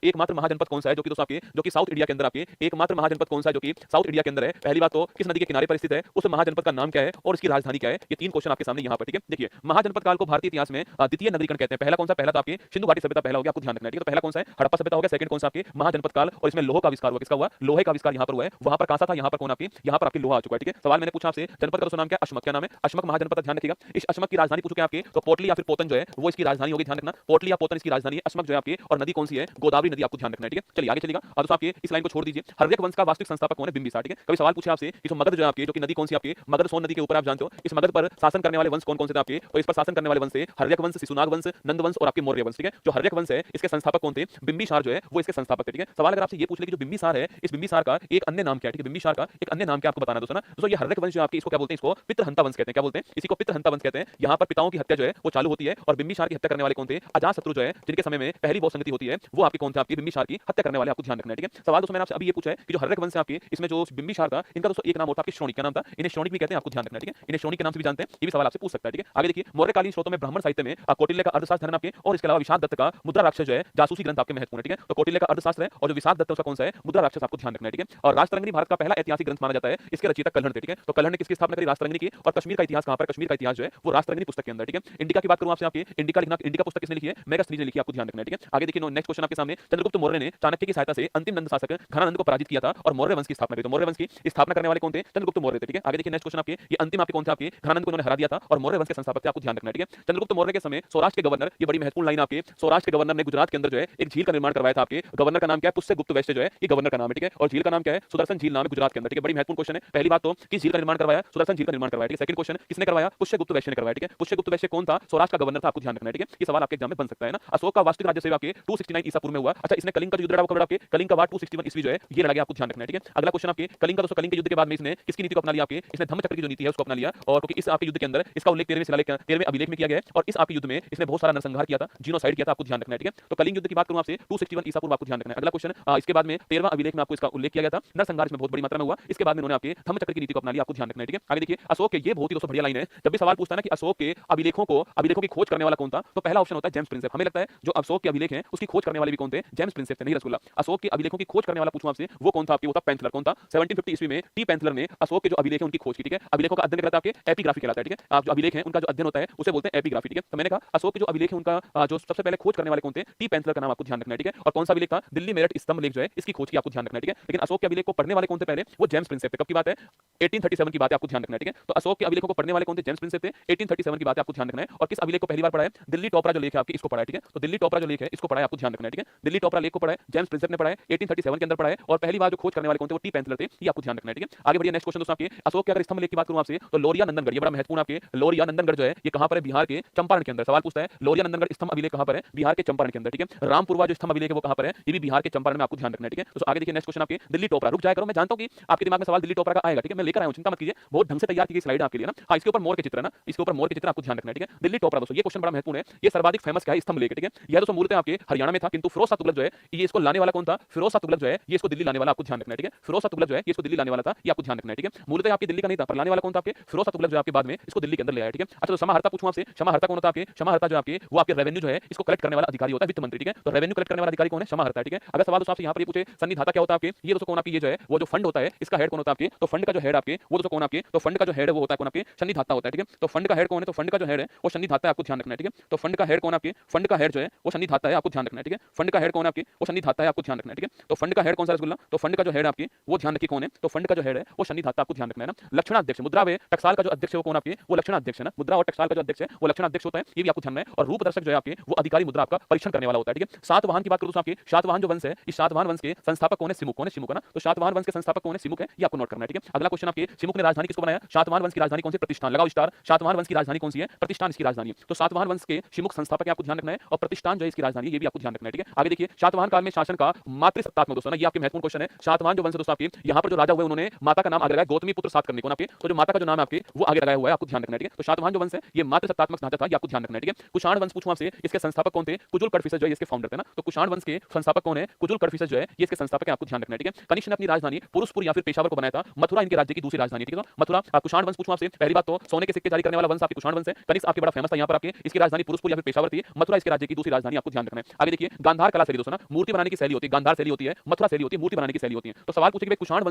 एकमात्र महाजनपद कौन सा है जो कि दोस्तों आपके जो कि साउथ इंडिया के अंदर आपके एकमात्र महाजनपद कौन सा है जो कि साउथ इंडिया के अंदर है? पहली बात तो किस नदी के किनारे पर स्थित है, उस महाजनपद का नाम क्या है और इसकी राजधानी क्या है? ये तीन क्वेश्चन आपके सामने यहाँ पर, ठीक है। देखिए महाजनपद काल को भारतीय इतिहास में द्वितीय नगरीकरण कहते हैं। पहला कौन सा? पहला तो आपके सिंधु घाटी सभ्यता पहला हो गया, आपको ध्यान रखना है, ठीक है। तो पहला कौन सा है? हड़प्पा सभ्यता हो गया। सेकंड कौन सा आपके? महाजनपद काल, और इसमें लोह का आविष्कार हुआ। किसका हुआ? लोहे का आविष्कार यहाँ पर हुआ है। वहां पर कांसा था, यहाँ पर कौन आपकी? यहाँ पर आपकी लोहा आ चुका है, ठीक है। सवाल मैंने पूछा आपसे, जनपद का नाम क्या? अशमक। क्या नाम है? अशमक महाजनपद का ध्यान रखिएगा। इस अशमक की राजधानी पूछो क्या आपके? तो पोटली या फिर पोतन जो है वो इसकी राजधानी होगी, ध्यान रखना। पोटली या पोतन इसकी राजधानी है। अशमक जो है आपकी, और नदी कौन सी है? गोदावरी नदी। आपको ध्यान रखना है, ठीक है। चलिए आगे चलिएगा। और दोस्तों आपके इस लाइन को छोड़ दीजिए। हर्यक वंश का वास्तविक संस्थापक कौन है? बिंबिसार, ठीक है। कभी सवाल पूछे आपसे कि मगध जो है आपकी, जो कि नदी कौन सी आपकी? मगध सोन नदी के ऊपर आप जानते हो। इस मगध पर शासन करने वाले वंश कौन कौन से थे आपके? तो इस पर शासन करने वाले वंश से हर्यक वंश, शिशुनाग वंश, नंद वंश और आपके मौर्य वंश, ठीक है। जो हर्यक वंश है इसके संस्थापक कौन थे? बिंबिसार जो है वो इसके संस्थापक थे, ठीक है। सवाल अगर आपसे ये पूछ ले कि जो बिंबिसार है इस बिंबिसार का एक अन्य नाम क्या है, ठीक है। बिंबिसार का एक अन्य नाम क्या आपको बताना है दोस्तों ना। दोस्तों ये हर्यक वंश जो आपकी इसको क्या बोलते हैं? इसको पितृहंता वंश कहते हैं। क्या बोलते हैं? इसी को पितृहंता वंश कहते हैं। यहाँ पर पिताओं की हत्या जो है वो चालू होती है, और बिंबिसार की हत्या करने वाले कौन थे? अजातशत्रु जो है, जिनके समय में पहली बौद्ध संगति होती है वो आपकी कौन थे? आपकी बिंबिसार की हत्या करने वाले। आपको ध्यान रखना है, ठीक है। सवाल दोस्तों मैंने आपसे अभी ये पूछा है कि जो हर्यक वंश है आपकी, इसमें जो बिंबिसार था इनका दोस्तों एक नाम होता है आपके श्रोणिक। क्या नाम था? इन्हें श्रोणिक भी कहते हैं। आपको ध्यान रखना है, ठीक है। इन्हें श्रोणिक के नाम से भी जानते हैं, ये भी सवाल आपसे पूछ सकता है, ठीक है। आगे देखिए, मौर्यकालीन स्रोतों में ब्राह्मण साहित्य में कौटिल्य का अर्थशास्त्र है आपके, और इसके अलावा विषाद दत्त का मुद्रा राक्षस जो है जासूसी ग्रंथ आपके महत्वपूर्ण है, ठीक है। तो कौटिल्य का अर्थशास्त्र है, और जो विषाद दत्त उसका कौन सा है? मुद्रा राक्षस। आपको ध्यान रखना है, ठीक है। और राजतरंगिणी भारत का पहला ऐतिहासिक ग्रंथ माना जाता है। इसके रचयिता कल्हण थे, ठीक है। तो कल्हण ने किसकी स्थापना करी? राजतरंगिणी की। और कश्मीर का इतिहास कहां पर? कश्मीर का इतिहास जो है वो राजतरंगिणी पुस्तक के अंदर, ठीक है। इंडिका की बात करूं आपसे, आपकी इंडिका लिखना, इंडिका पुस्तक किसने लिखी है? मेगास्थनीज ने लिखी। आपको ध्यान रखना है, ठीक है। आगे देखिए नेक्स्ट क्वेश्चन आपके सामने, चंद्रगुप्त मौर्य ने चाणक्य की सहायता से अंतिम नंद शासक घनानंद को पराजित किया था और मौर्य वंश की स्थापना की। तो मौर्य वंश की स्थापना करने वाले कौन थे? चंद्रगुप्त मौर्य थे, ठीक है। आगे देखिए नेक्स्ट क्वेश्चन आपके, ये अंतिम आपके कौन थे? आपके घनानंद को उन्होंने हरा दिया था और मौर्य वंश के संस्थापक थे। आपको ध्यान रखना है, ठीक है। चंद्रगुप्त मौर्य के समय सौराष्ट्र के गवर्नर, ये बड़ी महत्वपूर्ण लाइन आपके, सौराष्ट्र के गवर्नर ने गुजरात के अंदर जो है एक झील का निर्माण करवाया था। आपके गवर्नर का नाम क्या है? पुष्यगुप्त वैश्य जो है ये गवर्नर का नाम है, ठीक है। और झील का नाम क्या है? सुदर्शन झील नाम है गुजरात के अंदर, ठीक है। बड़ी महत्वपूर्ण क्वेश्चन है। पहली बात तो किस झील का निर्माण करवाया? सुदर्शन झील का निर्माण करवाया, ठीक है। सेकंड क्वेश्चन किसने करवाया? पुष्यगुप्त वैश्य ने करवाया, ठीक है। पुष्यगुप्त वैश्य कौन था? सौराष्ट्र का गवर्नर था, आपको ध्यान रखना है, ठीक है। ये सवाल आपके एग्जाम में बन सकता है ना। अशोक का वास्तविक राज्य सेवा के 269 ईसा पूर्व में हुआ। अच्छा, इसने कलिंग का युद्ध लड़ा, कब लड़ा? आपके कलिंग का वार 261 ईस्वी जो है ये लड़ा गया, आपको ध्यान रखना है, ठीक है। अगला क्वेश्चन आपके कलिंग का, दोस्तों कलिंग के युद्ध के बाद में इसने किसकी नीति को अपना लिया? आपके इसने धम्मचक्र की जो नीति है उसको अपना लिया, और क्योंकि इस आपके युद्ध के अंदर इसका उल्लेख 13वें अभिलेख में किया गया है, और इस आपके युद्ध में इसने बहुत सारा नरसंहार किया था, जीनोसाइड किया था, आपको ध्यान रखना है, ठीक है। तो कलिंग युद्ध की बात करूं आपसे 261 ईसा पूर्व, आपको ध्यान रखना है। अगला क्वेश्चन इसके बाद में 13वां अभिलेख में आपको इसका उल्लेख किया गया था, नरसंहार इसमें बहुत बड़ी मात्रा में हुआ। इसके बाद में उन्होंने आपके धम्मचक्र की नीति को अपना लिया, आपको ध्यान रखना है, ठीक है। आगे देखिए अशोक के, ये बहुत ही दोस्तों बढ़िया लाइन है। जब भी सवाल पूछता है ना कि अशोक के अभिलेखों की खोज करने वाला कौन था, तो पहला ऑप्शन होता है जेम्स प्रिंसेप। हमें लगता है जो अशोक के अभिलेख हैं उसकी खोज करने वाले भी कौन थे? जेम्स प्रिंसेप थे, नहीं रसगुल्ला। अशोक के अभिलेखों की खोज करने वाला पूछूं आपसे, वो कौन था? आपके वो था पेंथलर। कौन था? 1750 ईस्वी में टी पेंथलर ने अशोक के जो अभिलेख हैं उनकी खोज की, ठीक है। अभिलेखों का अध्ययन करता है आपके एपिग्राफी कहलाता है, ठीक है। आप जो अभिलेख हैं उनका जो अध्ययन होता है उसे बोलते हैं एपिग्राफी, ठीक है। तो मैंने कहा अशोक के जो अभिलेख हैं उनका जो सबसे पहले खोज करने वाले कौन थे? टी पेंथलर का नाम आपको ध्यान रखना है, ठीक है। और कौन सा अभिलेख था? दिल्ली मेरठ स्तंभ लेख जो है इसकी खोज की, आपको ध्यान रखना है, ठीक है। लेकिन अशोक के अभिलेख को पढ़ने वाले कौन थे पहले? वो जेम्स प्रिंसेप थे। कब की बात है? 1837 की बात है, आपको ध्यान रखना है, ठीक है। तो अशोक के अभिलेखों को पढ़ने वाले कौन थे? जेम्स प्रिंसेप थे। 1837 की बात है, आपको ध्यान रखना है। और किस अभिलेख को पहली बार पढ़ा है? दिल्ली टोपरा जो लेख है आपकी, इसको पढ़ा है, ठीक है। तो दिल्ली टोपरा जो लेख है इसको पढ़ा है, आपको ध्यान रखना है, ठीक है। दिल्ली टोपरा लेख को पढ़ा है, जेम्स प्रिंसेप ने पढ़ा है, 1837 के अंदर पढ़ा है। और पहली बार जो खोज करने वाले कौन थे? वो टी पेंथलर थे, ये आपको ध्यान रखना है, ठीक है। आगे बढ़िए, नेक्स्ट क्वेश्चन दोस्तों आपके अशोक के अगर स्तंभ लेख की बात करूं आपसे, तो लोरिया नंदनगढ़, ये बड़ा महत्वपूर्ण आपके लोरिया नंदनगढ़ जो है ये कहां पर है? बिहार के चंपारण के अंदर। सवाल पूछता है लोरिया नंदनगढ़ स्तंभ अभिलेख कहां पर है? बिहार के चंपारण के अंदर, ठीक है। रामपुरवा जो स्तंभ अभिलेख है वो कहां पर है? ये भी बिहार के चंपारण में, आपको ध्यान रखना है, ठीक है। तो आगे देखिए नेक्स्ट क्वेश्चन आपके दिल्ली टोपरा। रुक जाया करो, मैं जानता हूं कि आपके दिमाग में सवाल दिल्ली टोपरा का आएगा, ठीक है। मैं लेकर आया हूं, चिंता मत कीजिए, बहुत ढंग से तैयार की गई स्लाइड आपके लिए ना। हां, इसके ऊपर मोर के चित्र है ना, इसके ऊपर मोर के चित्र आपको ध्यान रखना है, ठीक है। दिल्ली टोपरा दोस्तों, ये क्वेश्चन बड़ा महत्वपूर्ण है। ये सर्वाधिक फेमस क्या है? स्तंभ लेख, ठीक है। यह दोस्तों मूलतः आपके हरियाणा में था, किंतु फिरोज शाह तुगलक जो है ये इसको लाने वाला कौन था? फिरोज शाह तुगलक जो है ये इसको दिल्ली लाने वाला, आपको ध्यान रखना है, ठीक है। फिरोज शाह तुगलक जो है ये इसको दिल्ली लाने वाला था, ये आपको ध्यान रखना है, ठीक है। मूलतः आपके दिल्ली का नहीं था, पर लाने वाला कौन था? आपके फिरोज शाह तुगलक जो आपके बाद में इसको दिल्ली के अंदर ले आया, ठीक है। अच्छा, तो समाहर्ता पूछूं आपसे, समाहर्ता कौन होता है? आपके समाहर्ता जो आपके वो आपके रेवेन्यू जो है इसको कलेक्ट करने वाला अधिकारी होता है, वित्त मंत्री, ठीक है। तो रेवेन्यू कलेक्ट करने वाला अधिकारी कौन है? समाहर्ता, ठीक है। अगर सवाल दोस्तों आपसे यहां पर ये पूछे सन्निधाता क्या होता है आपके, ये दोस्तों कौन आपकी, ये जो है वो जो फंड होता है इसका हेड कौन होता है आपके? तो फंड का जो हेड आपके वो दोस्तों कौन आपके? तो फंड का जो हेड है वो होता है कौन आपके? सन्निधाता होता है, ठीक है। तो फंड का हेड कौन है? तो फंड का जो हेड है वो सन्निधाता है, आपको ध्यान रखना है, ठीक है। तो फंड का हेड कौन आपके? फंड का हेड जो है वो सन्निधाता है, आपको ध्यान रखना है, ठीक है। फंड का हेड कौन आपके? वो सन्निधाता है, आपको ध्यान रखना है, ठीक है। तो फंड का हेड कौन सा रसगुल्ला? तो फंड का जो हेड आपके वो ध्यान रखिए कौन है? तो फंड का जो हेड है वो सन्निधाता, आपको ध्यान रखना है ना। लक्षणाध्यक्ष, मुद्रा व टकसाल का जो अध्यक्ष है वो कौन आपके? वो लक्षणाध्यक्ष है ना। मुद्रा और टकसाल का जो अध्यक्ष है वो लक्षणाध्यक्ष होता है, ये भी आपको ध्यान है। और रूप दर्शक जो है आपके वो अधिकारी मुद्रा आपका परीक्षण करने वाला होता है, ठीक है। सातवाहन की बात करूं तो आपके सातवाहन जो वंश है, इस सातवाहन वंश के संस्थापक कौन है? सिमुक, कौन है? सिमुक है ना। तो सातवाहन वंश के संस्थापक कौन है? सिमुक है, ये आपको नोट करना है, ठीक है। अगला क्वेश्चन आपके सिमुक ने राजधानी किसको बनाया? सातवाहन वंश की राजधानी कौन सी? प्रतिष्ठान, लगाओ स्टार। सातवाहन वंश की राजधानी कौन सी है? प्रतिष्ठान इसकी राजधानी है। तो सातवाहन वंश के सिमुक संस्थापक है, आपको ध्यान रखना है। और प्रतिष्ठान जो है इसकी राजधानी, ये भी आपको ध्यान रखना है, ठीक है। आगे देखिए सातवाहन काल में शासन का मातृसत्तात्मक दोस्तों ना, ये आपके महत्वपूर्ण क्वेश्चन है। सातवाहन जो वंश दोस्तों आपके यहाँ पर जो राजा हुए उन्होंने माता का नाम आगे लगाया गौतमी पुत्र सात करने को ना आपके, तो जो माता का जो नाम है आपके वो आगे लगाया हुआ है, आपको ध्यान रखना है, ठीक है। तो सातवाहन जो वंश है ये मातृसत्तात्मक ढांचा था, ये आपको ध्यान रखना है, ठीक है। कुषाण वंश पूछूं आपसे, इसके संस्थापक कौन थे? कुजुल कड़फिसस जो है इसके फाउंडर थे ना। तो कुषाण वंश के संस्थापक कौन है? कुजुल कड़फिसस जो है ये इसके संस्थापक है, आपको ध्यान रखना है, ठीक है। कनिष्क ने अपनी राजधानी पुरुषपुर या फिर पेशावर को बनाया था। मथुरा इनके राज्य की दूसरी राजधानी, ठीक है। तो मथुरा कुषाण वंश पूछूं आपसे, पहली बात तो सोने के सिक्के जारी करने वाला वंश आपके कुषाण वंश है। कनिष्क आपके बड़ा फेमस था यहाँ पर आपके, इसकी राजधानी पुरुषपुर या फिर पेशावर थी। मथुरा इसके राज्य की दूसरी राजधानी, आपको ध्यान रखना है। आगे देखिए गांधार कला शैली दोस्तों ना, मूर्ति बनाने की शैली होती है, गांधार शैली होती है, मथुरा शैली होती है, मूर्ति बनाने की शैली होती है। तो सवाल पूछे कि कुषाण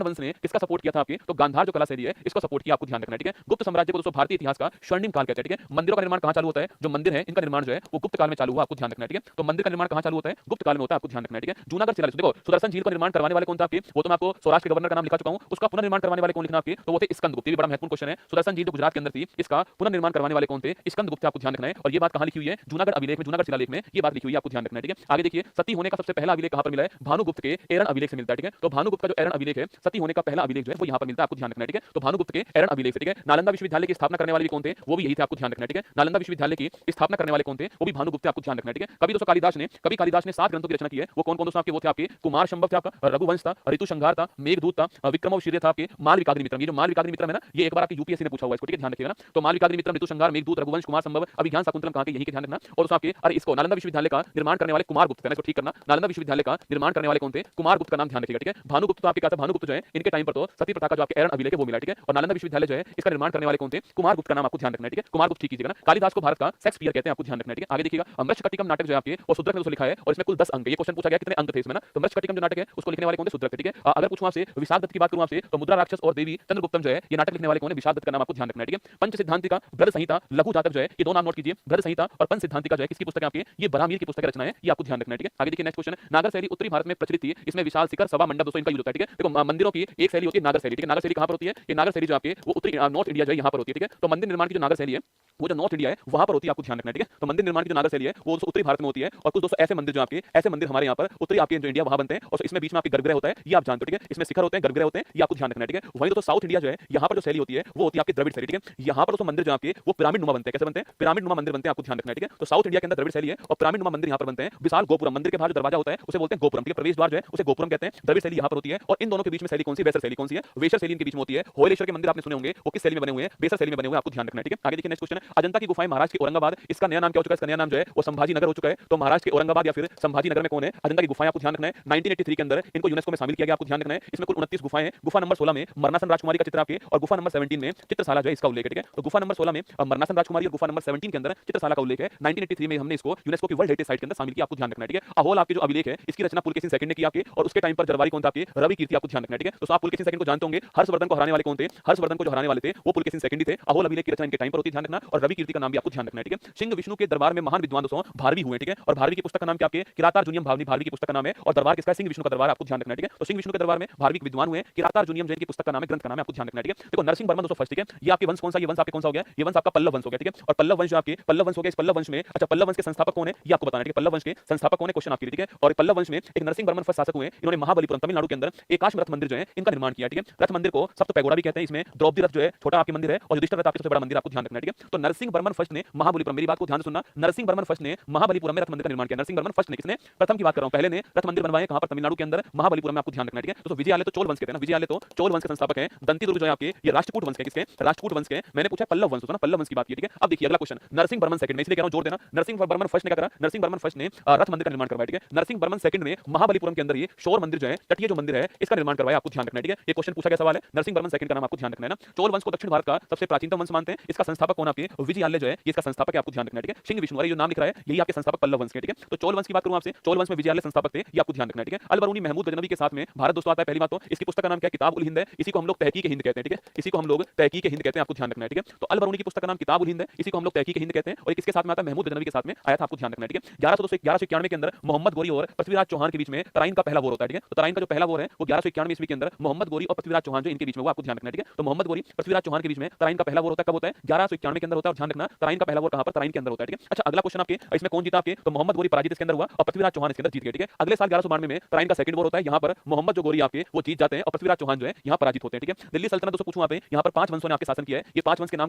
वंश ने किसका सपोर्ट किया था आपके? तो गांधार जो कला शैली है इसको सपोर्ट किया, आपको ध्यान रखना है, ठीक है। गुप्त साम्राज्य को दोस्तों भारतीय इतिहास का स्वर्णिम काल कहते हैं, ठीक है। मंदिरों का निर्माण कहां चालू होता है? जो मंदिर है इनका निर्माण जो है वो गुप्त काल में चालू हुआ, आपको ध्यान रखना है, ठीक है। तो मंदिर का निर्माण कहां चालू होता है? गुप्त काल में होता है, आपको ध्यान रखना है, ठीक है। जूनागढ़ शिलालेख देखो, सुदर्शन झील का निर्माण करवाने वाले कौन था आपके? वो तो मैं आपको सौराष्ट्र के गवर्नर का नाम लिखा चुका हूं, उसका पुनर्निर्माण करवाने वाले कौन लिखना आपके? तो वो थे स्कंदगुप्त। ये भी बड़ा महत्वपूर्ण क्वेश्चन है। सुदर्शन झील जो गुजरात के अंदर थी इसका पुनर्निर्माण करवाने वाले कौन थे? स्कंदगुप्त, आपको ध्यान रखना है। और ये बात कहां लिखी हुई है? जूनागढ़ अभिलेख में, जूनागढ़ शिलालेख में ये बात लिखी हुई है, आपको ध्यान रखना है, ठीक है। आगे देखिए सती होने का सबसे पहला अभिलेख कहां पर मिला है? भानुगुप्त के एरन अभिलेख से मिलता है, ठीक है। तो भानुगुप्त का जो एरन अभिलेख है, सती होने का पहला अभिलेख जो है वो यहां पर मिलता है, आपको ध्यान रखना है, ठीक है। तो भानुगुप्त के एरन अभिलेख से, ठीक है। नालंदा विश्वविद्यालय की स्थापना करने वाले भी कौन थे? वो भी यही थे, आपको ध्यान रखना है, ठीक है। नालंदा विश्वविद्यालय की स्थापना करने वाले कौन थे? वो भी भानुगुप्त, आपको ध्यान रखना है, ठीक है। कभी कालिदास ने 7 ग्रंथों की रचना की है, वो कौन कौन दोस्तों आपके? वो थे आपके कुमार संभव थे, आपका रघुवंश था, ऋतु संहार था, मेघदूत था, विक्रमोर्वशीय था, आपके माल विकाग्नि मित्रम। ये जो माल विकाग्नि मित्रम है ना, ये एक बार आपके यूपीएससी ने पूछा हुआ है, इसको ठीक है ध्यान रखिएगा ना। तो माल विकाग्नि मित्रम, ऋतु संहार, मेघदूत, रघुवंश, कुमार संभव, अभिज्ञान शाकुंतलम कहां के? यही के ध्यान रखना। और दोस्तों आपके अरे इसको नालंदा विश्वविद्यालय का निर्माण करने वाले कुमारगुप्त थे ना, इसको ठीक करना। नालंदा विश्वविद्यालय का निर्माण करने वाले कौन थे? कुमारगुप्त का नाम ध्यान रखिएगा, ठीक है। भानुगुप्त तो आपके क्या था? भानुगुप्त जो है इनके टाइम पर तो सती प्रथा का जो आपके एरन अभिलेख है वो मिला, ठीक है। और नालंदा विश्वविद्यालय जो है इसका निर्माण करने वाले कौन थे? कुमारगुप्त का नाम आपको ध्यान रखना है, ठीक है। कुमारगुप्त ठीक कीजिएगा ना। कालिदास को भारत का शेक्सपियर कहते हैं, आपको ध्यान रखना है, ठीक है। आगे देखिएगा मृच्छकटिकम नाटक जो है आपके और शुद्रक में दोस्तों लिखा है, और इसमें कुल 10 अंक है। ये क्वेश्चन पूछा गया कितने अंक थे इसमें ना, तो मृच्छकटिकम जो नाटक है उसको लिखने वाले कौन थे? शुद्रक थे, ठीक है। अगर पूछूं आपसे विशाल दत्त की बात करूं आपसे, तो मुद्रा राक्षस और देवी चंद्रगुप्तम जो है ये नाटक लिखने वाले कौन है? विशाल दत्त का नाम आपको ध्यान रखना है, ठीक है। पंच सिद्धांतिका, ब्रज संहिता, लघु जातक जो है ये दो नाम नोट कीजिए। ब्रज संहिता और पंच सिद्धांतिका जो है किसकी पुस्तक है आपकी? ये बरामीर की पुस्तक रचना है, ये आपको ध्यान रखना है, ठीक है। आगे देखिए नेक्स्ट क्वेश्चन, नागर शैली उत्तरी भारत में प्रचलित थी, इसमें विशाल शिखर सभा मंडप दोस्तों इनका यूज होता है, ठीक है। देखो मंदिरों की एक शैली होती है नागर शैली, ठीक है। नागर शैली कहां पर होती है? ये नागर शैली जो आपके वो उत्तरी नॉर्थ इंडिया जो है यहाँ पर होती है, ठीक है। तो मंदिर निर्माण की जो नागर शैली है वो जो नॉर्थ इंडिया है वहां पर होती है, आपको ध्यान रखना है, ठीक है। तो मंदिर निर्माण की जो नागर शैली है वो उत्तरी भारत में होती है, और कुछ दोस्तों ऐसे मंदिर जो आपके ऐसे मंदिर हमारे यहाँ पर उत्तरी आपके जो इंडिया वहां बनते हैं, और इसमें बीच में आपके गर्भगृह होता है, ये आप जान जानते हो, ठीक है। इसमें शिखर होते हैं, गर्भगृह होते हैं, ये आपको ध्यान रखना है, ठीक है। वहीं दोस्तों साउथ इंडिया जो है, यहाँ पर जो शैली होती है वो होती है आपकी द्रविड़ शैली, ठीक है। यहाँ पर दोस्तों मंदिर जो आपके वो पिरामिड नुमा बनते हैं। कैसे बनते हैं? पिरामिड नुमा मंदिर बनते हैं, आपको ध्यान रखना है, ठीक है। तो साउथ इंडिया के अंदर द्रविड़ शैली है और पिरामिड नुमा मंदिर यहाँ पर बनते हैं। विशाल गोपुरम, मंदिर के बाहर जो दरवाजा होता है उसे बोलते हैं गोपुरम, ठीक है। प्रवेश द्वार जो है उसे गोपुरम कहते हैं। द्रविड़ शैली यहाँ पर होती है और इन दोनों के बीच में शैली कौन सी? वेसर शैली। कौन सी है? वेसर शैली इनके बीच में होती है। होयलेश्वर के मंदिर आपने सुने होंगे, वो किस शैली में बने हुए हैं? वेसर शैली में बने हुए हैं, आपको ध्यान रखना है, ठीक है। आगे देखिए नेक्स्ट क्वेश्चन है, अजंता की गुफाएं महाराष्ट्र के औरंगाबाद, इसका नया नाम क्या हो चुका है? इसका नया नाम जो है वो संभाजी नगर हो चुका है। तो महाराष्ट्र के औरंगाबाद या फिर संभाजी नगर में कौन है? अजंता की गुफाएं, आपको ध्यान रखना है। 1983 के अंदर इनको यूनेस्को में शामिल किया गया, आपको ध्यान रखना है। इसमें कुल 29 गुफाएं हैं। गुफा नंबर 16 में मरनासन राजकुमारी का चित्र आपके और गुफा नंबर 17 में चित्रशाला जो है इसका उल्लेख है, ठीक है। तो गुफा नंबर 16 में मरनासन राजकुमारी और गुफा नंबर 17 के अंदर चित्रशाला का उल्लेख है। 1983 में हमने इसको यूनेस्को की वर्ल्ड हेरिटेज साइट के अंदर शामिल किया, आपको ध्यान रखना है, ठीक है। अहोल आपके जो अभिलेख है इसकी रचना पुलकेशिन सेकंड ने की आपके और उसके टाइम पर जरवारी कौन था? आपके रवि कीर्ति, आपको ध्यान रखना है, ठीक है। तो आप पुलकेशिन सेकंड को जानते होंगे। हर्षवर्धन को हराने वाले कौन थे? हर्षवर्धन को जो हराने वाले थे वो पुलकेशिन सेकंड ही थे। अहोल अभिलेख की रचना इनके टाइम पर होती है, ध्यान रखना। और रवि कीर्ति का नाम भी आपको ध्यान रखना है, ठीक है। सिंह विष्णु के दरबार में महान विद्वान दोस्तों भारवी हुए, ठीक है। और भारवी की पुस्तक का नाम क्या? आपके किरातार जूनियम भावनी, भारवी की पुस्तक का नाम है। और दरबार किसका? सिंह विष्णु का दरबार, आपको ध्यान रखना है, ठीक है। तो सिंह विष्णु के दरबार में भारवी विद्वान हुए, किरातार जूनियम जैन की पुस्तक का नाम है, ग्रंथ का नाम है, आपको ध्यान रखना है, ठीक है। देखो नरसिंह वर्मन दोस्तों फर्स्ट, ठीक है। ये आपके वंश कौन सा? ये वंश आपके कौन सा हो गया? ये वंश आपका पल्लव वंश हो गया, ठीक है। और पल्लव वंश जो आपके पल्लव वंश हो गया, इस पल्लव वंश में अच्छा पल्लव वंश के संस्थापक कौन है ये आपको बताना है, ठीक है। पल्लव वंश के संस्थापक कौन है क्वेश्चन आपके लिए, ठीक है। और पल्लव वंश में एक नरसिंह वर्मन फर्स्ट शासक हुए, इन्होंने महाबलीपुरम तमिलनाडु के अंदर एकाश्म रथ मंदिर जो है इनका निर्माण किया, ठीक है। रथ मंदिर को सप्त पैगोडा भी कहते हैं। इसमें द्रौपदी रथ जो है छोटा आपके मंदिर है और युधिष्ठिर रथ आपके सबसे बड़ा मंदिर, आपको ध्यान रखना है, ठीक है। तो नरसिंह वर्मन फर्स्ट ने महाबलीपुरम, मेरी बात को ध्यान से सुनना, नरसिंह वर्मन फर्स्ट ने महाबलीपुरम में रथ मंदिर का निर्माण किया। नरसिंह वर्मन फर्स्ट ने, किसने? प्रथम की बात कर रहा हूं, पहले ने रथ मंदिर बनवाए कहां पर? तमिलनाडु के अंदर महाबलीपुरम में, आपको ध्यान रखना है, ठीक है। तो विजयालय तो चोल वंश के थे ना, विजयालय तो चोल वंश के संस्थापक हैं। दंती दुर्ग जो है आपके ये राष्ट्रकूट वंश के, किसके? राष्ट्रकूट वंश के। मैंने पूछा पल्लव वंश, तो ना पल्लव वंश की बात की, ठीक है। अब देखिए अगला क्वेश्चन, नरसिंह वर्मन सेकंड में, इसलिए कह रहा हूं जोड़ देना। नरसिंह वर्मन फर्स्ट ने क्या करा? नरसिंह वर्मन फर्स्ट ने रथ मंदिर का निर्माण करवाया, ठीक है। नरसिंह वर्मन सेकंड ने महाबलीपुरम के अंदर ये शोर मंदिर जो है, तटीय जो मंदिर है, इसका निर्माण करवाया, आपको ध्यान रखना है, ठीक है। ये क्वेश्चन पूछा गया सवाल है। नरसिंह वर्मन सेकंड का नाम आपको ध्यान रखना है ना। चोल वंश को दक्षिण भारत का सबसे प्राचीनतम वंश मानते हैं। इसका संस्थापक कौन? आपके विजयालय जो है ये इसका संस्थापक है, आपको ध्यान रखना है, ठीक है। सिंह विष्णु, ये जो नाम लिख रहा है यही आपके संस्थापक पल्लव वंश के, ठीक है। तो चोल वंश की बात करूं आपसे, चोल वंश में विजयालय संस्थापक थे, ये आपको ध्यान रखना है, ठीक है। अल बरूनी महमूद गजनवी के साथ में भारत दोस्तों आता है। पहली बात तो इसकी पुस्तक का नाम क्या है? किताब उल हिंद है। इसी को हम लोग तहकीक हिंद कहते हैं, ठीक है। इसी को हम लोग तहकीक हिंद कहते हैं, आपको ध्यान रखना है, ठीक है। तो अल बरूनी की पुस्तक का नाम किताब उल हिंद है, इसी को हम लोग तहकीक हिंद कहते हैं। और किसके साथ में आता है? महमूद गजनवी के साथ में आया था, आपको ध्यान रखना है, ठीक है। 1191 के अंदर मोहम्मद गोरी और पृथ्वीराज चौहान के बीच में तराइन का पहला वॉर होता है, ठीक है। तो तराइन का जो पहला वॉर है वो 1191 ईस्वी के अंदर मोहम्मद गोरी और पृथ्वीराज चौहान जो इनके बीच में, वो आपको ध्यान रखना है, ठीक है। तो मोहम्मद गोरी पृथ्वीराज चौहान के बीच में तराइन का पहला वॉर होता है, कब होता है? 1191 के अंदर होता है। और ध्यान रखना तराइन का पहला वॉर कहां पर? तराइन के अंदर होता है, ठीक है। अच्छा अगला क्वेश्चन आपके, इसमें कौन जीता? आपके तो मोहम्मद गोरी पराजित इसके अंदर हुआ और पृथ्वीराज चौहान इसके अंदर जीत गए, ठीक है। अगले साल 1192 में तराइन का सेकंड वॉर होता है। यहां पर मोहम्मद जो गोरी आपके वो जीत जाते हैं और पृथ्वीराज चौहान जो है यहां पराजित होते हैं, ठीक है। दिल्ली सल्तनत दोस्तों पूछूं आप, यहां पर 5 वंशों ने आपके शासन किया है। ये 5 वंश के नाम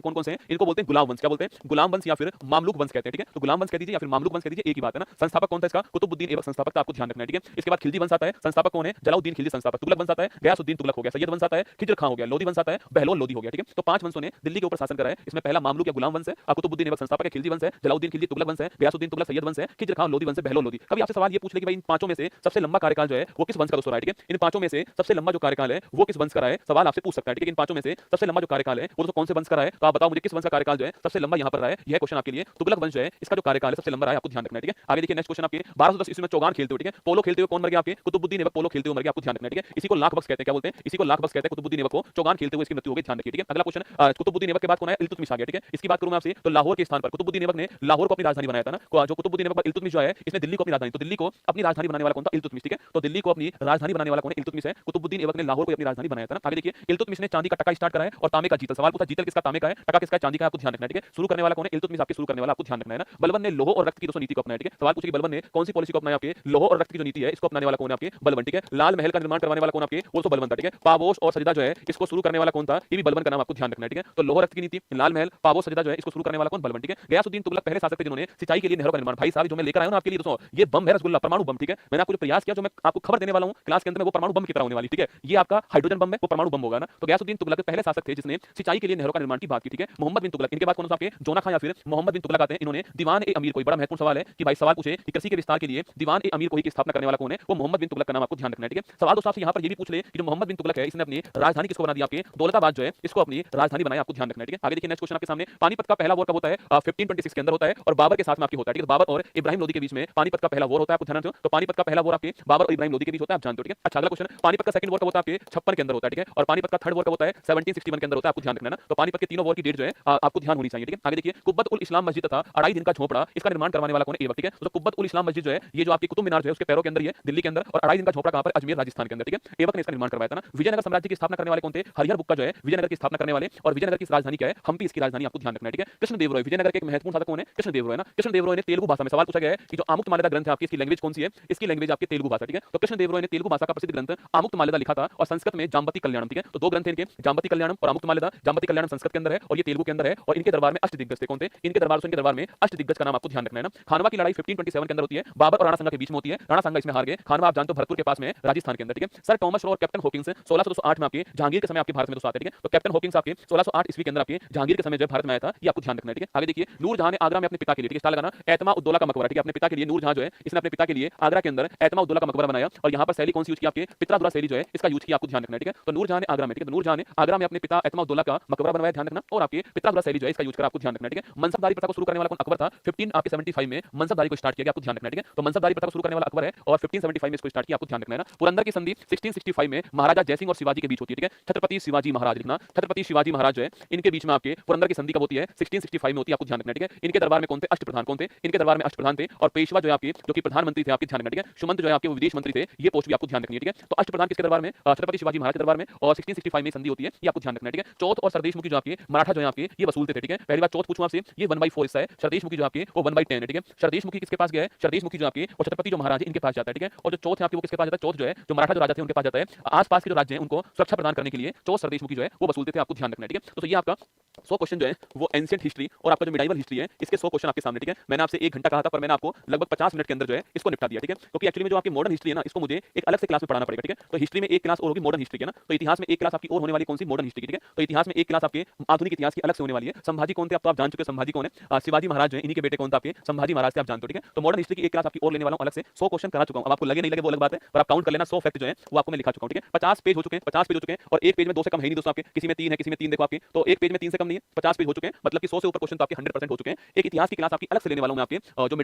कौन-कौन से हैं? इनको बोलते हैं गुलाम वंश। क्या बोलते हैं? गुलाम वंश या फिर मामलुक वंश कहते हैं, ठीक है। तो गुलाम वंश कह दीजिए या फिर मामलुक वंश कह दीजिए, एक ही बात है ना। संस्थापक कौन था इसका? कुतुबुद्दीन ऐबक संस्थापक था, आपको ध्यान रखना है, ठीक है। इसके बाद खिलजी वंश आता है, संस्थापक कौन है? जलालुद्दीन खिलजी संस्थापक। तुगलक वंश आता है, गयासुद्दीन तुगलक हो गया। सैयद वंश आता है, खिज्र खां हो गया। लोधी वंश आता है, बहलोल लोधी हो गया, ठीक है। तो 5 वंशों ने दिल्ली के ऊपर शासन करा है। इसमें पहला मामलुक या गुलाम वंश है, कुतुबुद्दीन ऐबक संस्थापक है, खिलजी वंश है, जलालुद्दीन खिलजी तुगलक वंश है, गयासुद्दीन तुगलक सैयद वंश है, खिज्र खां लोधी वंश है, बहलोल लोधी। कभी आपसे सवाल ये पूछ ले कि भाई इन पांचों में से सबसे लंबा कार्यकाल जो है वो किस वंश का दोस्तों रहा है, ठीक है। इन पांचों में से सबसे लंबा जो कार्यकाल है वो किस वंश का रहा है, सवाल आपसे पूछ सकता है, ठीक है। इन पांचों में से सबसे लंबा जो कार्यकाल है वो तो कौन से वंश का रहा है? तो आप बताओ मुझे किस वंश का कार्यकाल जो है सबसे लंबा यहाँ पर रहा है। यह क्वेश्चन आपके लिए तुगलक वंश जो है इसका जो कार्यकाल है सबसे लंबा रहा है, आपको ध्यान रखना है, ठीक है। आगे देखिए नेक्स्ट क्वेश्चन आपके 1210 ईस्वी में चौगान खेलते हुए, ठीक है। पोलो खेलते हुए कौन मर गया? आपके कुतुबुद्दीन ऐबक पोलो खेलते हुए मर गया, आपको ध्यान रखना है, ठीक है। इसी को लाख बख्श कहते हैं। क्या बोलते हैं? इसी को लाख बख्श कहते हैं। कुतुबुद्दीन ऐबक को चौगान खेलते हुए इसकी मृत्यु हो गई, ध्यान रखिए, ठीक है। अगला क्वेश्चन, कुतुबुद्दीन ऐबक के बाद कौन है? इल्तुतमिश आ गया, ठीक है। इसकी बात करूं मैं आपसे तो लाहौर के स्थान पर कुतुबुद्दीन ऐबक ने लाहौर को अपनी राजधानी बनाया था ना। जो कुतुबुद्दीन ऐबक इल्तुतमिश जो है इसने दिल्ली को अपनी राजधानी, तो दिल्ली को अपनी राजधानी बनाने वाला कौन था? इल्तुतमिश, ठीक है। तो दिल्ली को अपनी राजधानी बनाने वाला कौन है? इल्तुतमिश है। कुतुबुद्दीन ऐबक ने लाहौर को अपनी राजधानी बनाया था ना। आगे देखिए इल्तुतमिश ने चांदी का टका स्टार्ट करा है और तांबे का जीतल। सवाल पूछा जीतल किसका? तांबे का है, टका किसका? चांदी का, आपको ध्यान रखना है, ठीक है। शुरू करने वाला कौन है? इल्तुतमिश आपके शुरू करने वाला, आपको ध्यान रखना है ना। बलबन ने लोह और रक्त की दोस्तों नीति को अपनाया, ठीक है। सवाल पूछे कि बलबन ने कौन सी पॉलिसी को अपनाया? आपके लोह और रक्त की जो नीति है इसको अपनाने वाला कौन है? आपके बलबन, ठीक है। लाल महल का निर्माण करवाने वाला कौन? आपके वो तो बलबन था, ठीक है। पावोश और सजदा जो है इसको शुरू करने वाला कौन था? ये भी बलबन का नाम, आपको ध्यान रखना है, ठीक है। तो लोह रक्त की नीति, लाल महल, पावोश, सजदा जो है इसको शुरू करने वाला कौन? बलबन, ठीक है। गयासुद्दीन तुगलक पहले शासक थे जिन्होंने सिंचाई के लिए नहरों का निर्माण, भाई साहब जो मैं लेकर आया हूं आपके लिए दोस्तों ये बम है, रसगुल्ला परमाणु बम, ठीक है। मैंने आपको जो प्रयास किया, जो मैं आपको खबर देने वाला हूं क्लास के अंदर में वो परमाणु बम की तरह होने वाली, ठीक है। ये आपका हाइड्रोजन बम है, वो परमाणु बम होगा ना। तो गयासुद्दीन तुगलक पहले शासक थे जिसने सिंचाई के लिए नहरों का निर्माण की बात की, ठीक है। मोहम्मद बिन तुगलक, इनके बाद कौन सा? आपके जोना खां या फिर मोहम्मद बिन तुगलक आते हैं। इन्होंने दीवान ए अमीर, कोई बड़ा महत्वपूर्ण सवाल है कि भाई सवाल पूछे कि कृषि के विस्तार के लिए दीवान ए अमीर कोई की स्थापना करने वाला कौन है? वो मोहम्मद बिन तुगलक का नाम, आपको ध्यान रखना है, ठीक है। सवाल दोस्तों आपसे यहाँ पर ये भी पूछ ले कि जो मोहम्मद बिन तुगलक है इसने अपनी राजधानी किसको बना दिया? आपके दौलताबाद जो है इसको अपनी राजधानी बनाया, आपको ध्यान रखना है, ठीक है। आगे देखिए नेक्स्ट क्वेश्चन आपके सामने, पानीपत का पहला वॉर कब होता है? 1526 के अंदर होता है और बाबर के साथ में आपकी होता है, ठीक है। बाबर और इब्राहिम लोदी के बीच में पानीपत का पहला वॉर होता है, आपको ध्यान रखना। तो पानीपत का पहला वॉर आपके बाबर और इब्राहिम लोदी के बीच होता है, आप जानते हो, ठीक है। अच्छा अगला क्वेश्चन, पानीपत का सेकंड वॉर कब होता है? आपके 56 के अंदर होता है, ठीक है। और पानीपत का थर्ड वॉर कब होता है? 1761 के अंदर होता है, आपको ध्यान रखना है ना। तो पानीपत के तीनों वॉर की डेट जो है आपको ध्यान होनी चाहिए, ठीक है। आगे देखिए कुब्बत उल इस्लाम मस्जिद तथा 2.5 दिन का झोपड़ा, इसका निर्माण करवाने वाला कौन है? ऐबक, ठीक है। तो कुब्बत उल इस्लाम मस्जिद जो है ये जो आपकी कुतुब मीनार जो है उसके पैरों के अंदर, ये दिल्ली के अंदर, और 2.5 दिन का झोपड़ा कहां पर? अजमेर राजस्थान के अंदर, ठीक है। ऐबक ने इसका निर्माण करवाया था ना। विजयनगर साम्राज्य की स्थापना करने वाले कौन थे? हरिहर बुक्का जो है विजयनगर की स्थापना करने वाले, और विजयनगर की राजधानी क्या है? हम्पी इसकी राजधानी, आपको ध्यान रखना है, ठीक है। कृष्णदेव रॉय विजयनगर के एक महत्वपूर्ण शासक कौन है? कृष्णदेव रॉय ना। कृष्णदेव रॉय ने तेलुगु भाषा में, सवाल पूछा गया है कि जो आमुक्त मान्यता ग्रंथ है आपकी, इसकी लैंग्वेज कौन सी है? इसकी लैंग्वेज आपकी तेलुगु भाषा, ठीक है। तो कृष्णदेव रॉय ने तेलुगु भाषा का प्रसिद्ध प्रसिद्ध ग्रंथ आमुक्त माल्यदा लिखा था और संस्कृत में जाम्बती कल्याणम, ठीक है। तो दो ग्रंथ हैं इनके, जाम्बती कल्याणम और आमुक्त माल्यदा। जाम्बती कल्याणम संस्कृत के अंदर है और ये तेलुगु के अंदर है और इनके दरबार में अष्टदिग्गज थे। कौन थे? इनके दरबार में अष्टदिग्गज का नाम आपको ध्यान रखना है ना। खानवा की लड़ाई 1527 के अंदर होती है, बाबर और राणा संगा के बीच में होती है। राणा संगा इसमें हार गए। खानवा आप जानते हो भरतपुर के पास में है, राजस्थान के अंदर, ठीक है। सर टॉमस और कैप्टन हॉकिंस 1608 में आपके जहांगीर के समय आपके भारत में दोस्तों आते हैं, ठीक है। तो कैप्टन हॉकिंस आपके 1608 ईस्वी के अंदर आपके जहांगीर के समय जो भारत में आया था, ये आपको ध्यान रखना है, ठीक है। आगे देखिए, नूरजहां ने आगरा में अपने पिता के लिए, ठीक है, स्टार लगाना, एतमा उद्दौला का मकबरा, ठीक है, अपने पिता के लिए नूरजहां जो है इसने अपने पिता के लिए आगरा के अंदर एतमा उद्दौला का मकबरा बनाया और यहाँ पर शैली कौन सी यूज की? आपके पित्राधुरा शैली जो है इसका यूज किया, आपको ध्यान रखना है, ठीक है। तो नूरजहां ने आगरा में, ठीक है, तो नूरजहां ने आगरा में अपने पिता एतमा उद्दौला का मकबरा बनवाया, ध्यान रखना, और आपके पित्राधुरा शैली जो है इसका यूज कर आपको ध्यान रखना है, ठीक है। मनसबदारी प्रथा को शुरू करने वाला कौन? अकबर था। 1575 में मनसबदारी को स्टार्ट किया गया, आपको ध्यान रखना है, ठीक है। तो मनसबदारी प्रथा को शुरू करने वाला अकबर है और 1575 में इसको स्टार्ट किया, आपको ध्यान रखना है ना। पुरंदर की संधि 1665 में महाराजा जयसिंह और शिवाजी के बीच होती है, ठीक है। छत्रपति शिवाजी महाराज लिखना, छत्रपति शिवाजी महाराज जो है इनके बीच में आपके पुरंदर की संधि कब होती है? 1665 में होती है, आपको ध्यान रखना है, ठीक है। इनके दरबार में कौन थे? अष्टप्रधान कौन थे? इनके दरबार में अष्टप्रधान थे और पेशवा जो है आपके, जो कि प्रधानमंत्री थे, आपके ध्यान रखना, ठीक है। सुमंत जो है आपके वो विदेश मंत्री थे, ये पोस्ट भी आपको ध्यान रखनी है, ठीक है। तो अष्टप्रधान किसके दरबार में? छत्रपति शिवाजी महाराज के दरबार में और 1665 में संधि होती है, ये आपको ध्यान रखना है, ठीक है। चौथ और सरदेशमुखी जो आपके मराठा जो है आपके ये वसूलते थे, ठीक है। पहली बार चौथ पूछूं आपसे, ये 1/4 हिस्सा है, सरदेशमुखी जो आपके वो 1/10 है, ठीक है। सरदेशमुखी किसके पास गया है? सरदेशमुखी जो आपके और छत्रपति जो महाराज इनके पास जाता है, ठीक है। और जो चौथ है आपके वो किसके पास जाता है? चौथ जो है जो मराठा जो राजा थे उनके पास जाता है। आसपास के जो राज्य हैं उनको सुरक्षा प्रदान करने के लिए चौथ सरदेशमुखी जो है वो वसूलते थे, आपको ध्यान रखना है, ठीक है। तो ये आपका 100 क्वेश्चन जो है वो एंशिएंट हिस्ट्री और आपका जो मिडाइवल हिस्ट्री है इसके 100 क्वेश्चन आपके सामने, ठीक है। मैंने आपसे 1 घंटा कहा था पर मैंने आपको लगभग 50 मिनट के अंदर जो है इसको निपटा दिया, ठीक है। क्योंकि एक्चुअली में जो आपकी मॉडर्न हिस्ट्री है ना, इसको मुझे एक अलग से क्लास में पढ़ाना पड़ेगा, ठीक है। तो हिस्ट्री में एक क्लास और होगी मॉडर्न हिस्ट्री की ना, तो इतिहास में एक क्लास आपकी और होने वाली कौन सी? मॉडर्न हिस्ट्री की, ठीक है। तो इतिहास में एक क्लास आपके आधुनिक इतिहास की अलग से होने वाली है। संभाजी कौन थे? आप तो आप जान चुके हैं संभाजी कौन है। शिवाजी महाराज जो है इन्हीं के बेटे कौन थे? आपके संभाजी महाराज थे, आप जानते हो, ठीक है। तो मॉडर्न हिस्ट्री की एक क्लास आपकी और लेने वाला हूं अलग से। 100 क्वेश्चन करा चुका हूं, अब आपको लगे नहीं लगे वो अलग बात है, पर आप काउंट कर लेना। 100 फैक्ट जो है वो आपको मैं लिखा चुका हूं, ठीक है। 50 पेज हो चुके हैं, 50 पेज हो चुके हैं और एक पेज में 2 से कम है नहीं दोस्तों आपके, किसी में 3 है, किसी में 3 देखो आपके, तो एक पेज में 3 से कम नहीं है, 50 पेज हो चुके हैं, मतलब कि 100 से ऊपर क्वेश्चन तो आपके 100% हो चुके हैं। एक इतिहास की क्लास आपकी अलग से लेने वाला हूं मैं आपके,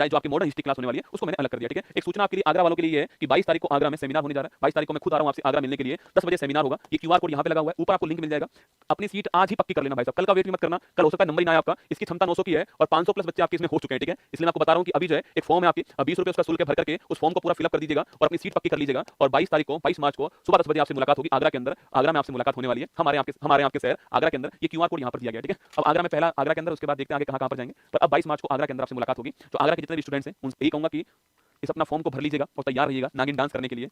जो आपकी मॉडर्न हिस्ट्री क्लास होने वाली है उसको मैंने अलग कर दिया, ठीक है। एक सूचना आपके लिए आगरा वालों के लिए ये है कि 22 तारीख को आगरा में सेमिनार होने जा रहा है। 22 तारीख को मैं खुद आ रहा हूं आपसे आगरा मिलने के लिए, 10 बजे सेमिनार होगा। ये क्यूआर कोड यहां पे लगा हुआ है, ऊपर आपको लिंक मिल जाएगा। अपनी सीट आज ही पक्की कर लेना भाई साहब, कल का वेट मत करना, कल हो सकता है नंबर ही ना आए आपका। इसकी क्षमता 900 की है और 500 प्लस बच्चे आपके इसमें हो चुके हैं, ठीक है। इसलिए मैं आपको बता रहा हूं कि अभी जो है एक फॉर्म है आपकी, 20 रुपए उसका शुल्क भर करके उस फॉर्म को पूरा फिलअप कर दीजिएगा और अपनी सीट पक्की कर लीजिएगा। और 22 तारीख को 22 मार्च को सुबह 10 बजे आपसे मुलाकात होगी आगरा के अंदर। आगरा में आपसे मुलाकात होने वाली है, हमारे यहाँ के शहर आगरा के अंदर। ये क्यूआर कोड यहाँ पर दिया गया, ठीक है। अब आगरा में पहला आगरा के अंदर, उसके बाद देखते हैं आगे कहाँ पर जाएंगे। पर अब 22 मार्च को आगरा के अंदर आपसे मुलाकात होगी। तो आगरा के जितने भी स्टूडेंट्स हैं उनसे यही कहूंगा कि इस अपना फॉर्म को भर लीजिएगा और तैयार रहिएगा नागिन डांस करने के लिए।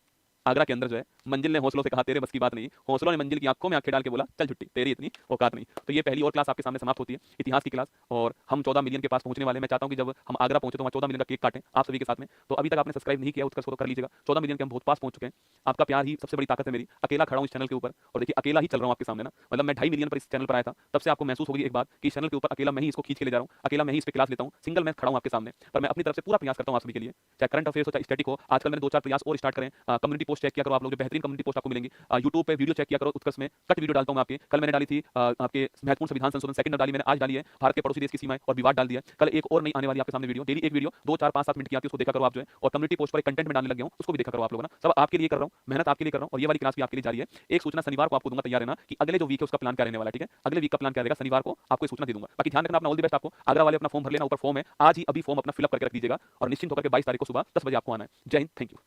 आगरा के अंदर जो है मंजिल ने हौसलों से कहा तेरे बस की बात नहीं, हौसलों ने मंजिल की आंखों में आंखें डाल के बोला चल छुट्टी, तेरी इतनी औकात नहीं। तो ये पहली और क्लास आपके सामने समाप्त होती है, इतिहास की क्लास, और हम 14 मिलियन के पास पहुंचने वाले हैं। मैं चाहता हूं कि जब हम आगरा पहुंचे तो वहां 14 मिलियन का केक काटें आप सभी के साथ में। तो अभी तक आपने सब्सक्राइब नहीं किया उसका तो कर लीजिएगा, 14 मिलियन के हम बहुत पास पहुंच चुके हैं। आपका प्यार ही सबसे बड़ी ताकत है मेरी। अकेला खड़ा हूं इस चैनल के ऊपर और देखिए अकेला ही चल रहा हूं आपके सामने ना, मतलब मैं 2.5 मिलियन पर इस चैनल पर आया था, तब से आपको महसूस होगी एक बात कि इस चैनल के ऊपर अकेला मैं ही इसको खींच के ले जा रहा हूं, अकेला मैं ही इस पे क्लास लेता हूं, सिंगल मैं खड़ा हूं आपके सामने। पर मैं अपनी तरफ से पूरा प्रयास करता हूं आप सभी के लिए, चाहे करंट अफेयर्स हो चाहे स्टैटिक हो। आजकल मैंने 2-4 प्रयास और स्टार्ट करें। कम्युनिटी पोस्ट चेक किया करो आप लोग, जो बेहतरीन कम्युनिटी पोस्ट आपको मिलेंगी। यूट्यूब पे वीडियो चेक किया करो, उत्कर्ष में कट वीडियो डालता हूं मैं आपके। कल मैंने डाली थी आपके महत्वपूर्ण संविधान संशोधन सेकंड डाली मैंने, आज डाली है भारत के पड़ोसी देश की सीमाएं और विवाद डाल दिया। कल एक और नई आने वाली आपके सामने वीडियो, डेली एक वीडियो 2, 4, 5, 7 मिनट की आती है, उसको देखा करो आप जो है। और कम्युनिटी पोस्ट पर एक कंटेंट में डालने लग गया हूं, उसको भी देखा करो आप लोग ना। सब आपके लिए कर रहा हूं, मेहनत आपके लिए कर रहा हूं और ये वाली क्लास भी आपके लिए जारी है। एक सूचना शनिवार को आपको दूंगा, तैयार रहना कि अगले जो वीक है उसका प्लान क्या रहने वाला है, ठीक है। अगले वीक का प्लान क्या रहेगा शनिवार को आपको सूचना दे दूंगा। बाकी ध्यान रखना अपना, ऑल द बेस्ट आपको। आगरा वाले अपना फॉर्म भर लेना, ऊपर फॉर्म है, आज ही अभी फॉर्म अपना फिलअप करके रख दीजिएगा और निश्चिंत होकर के 22 तारीख को सुबह 10 बजे आपको आना है। जय हिंद, थैंक यू।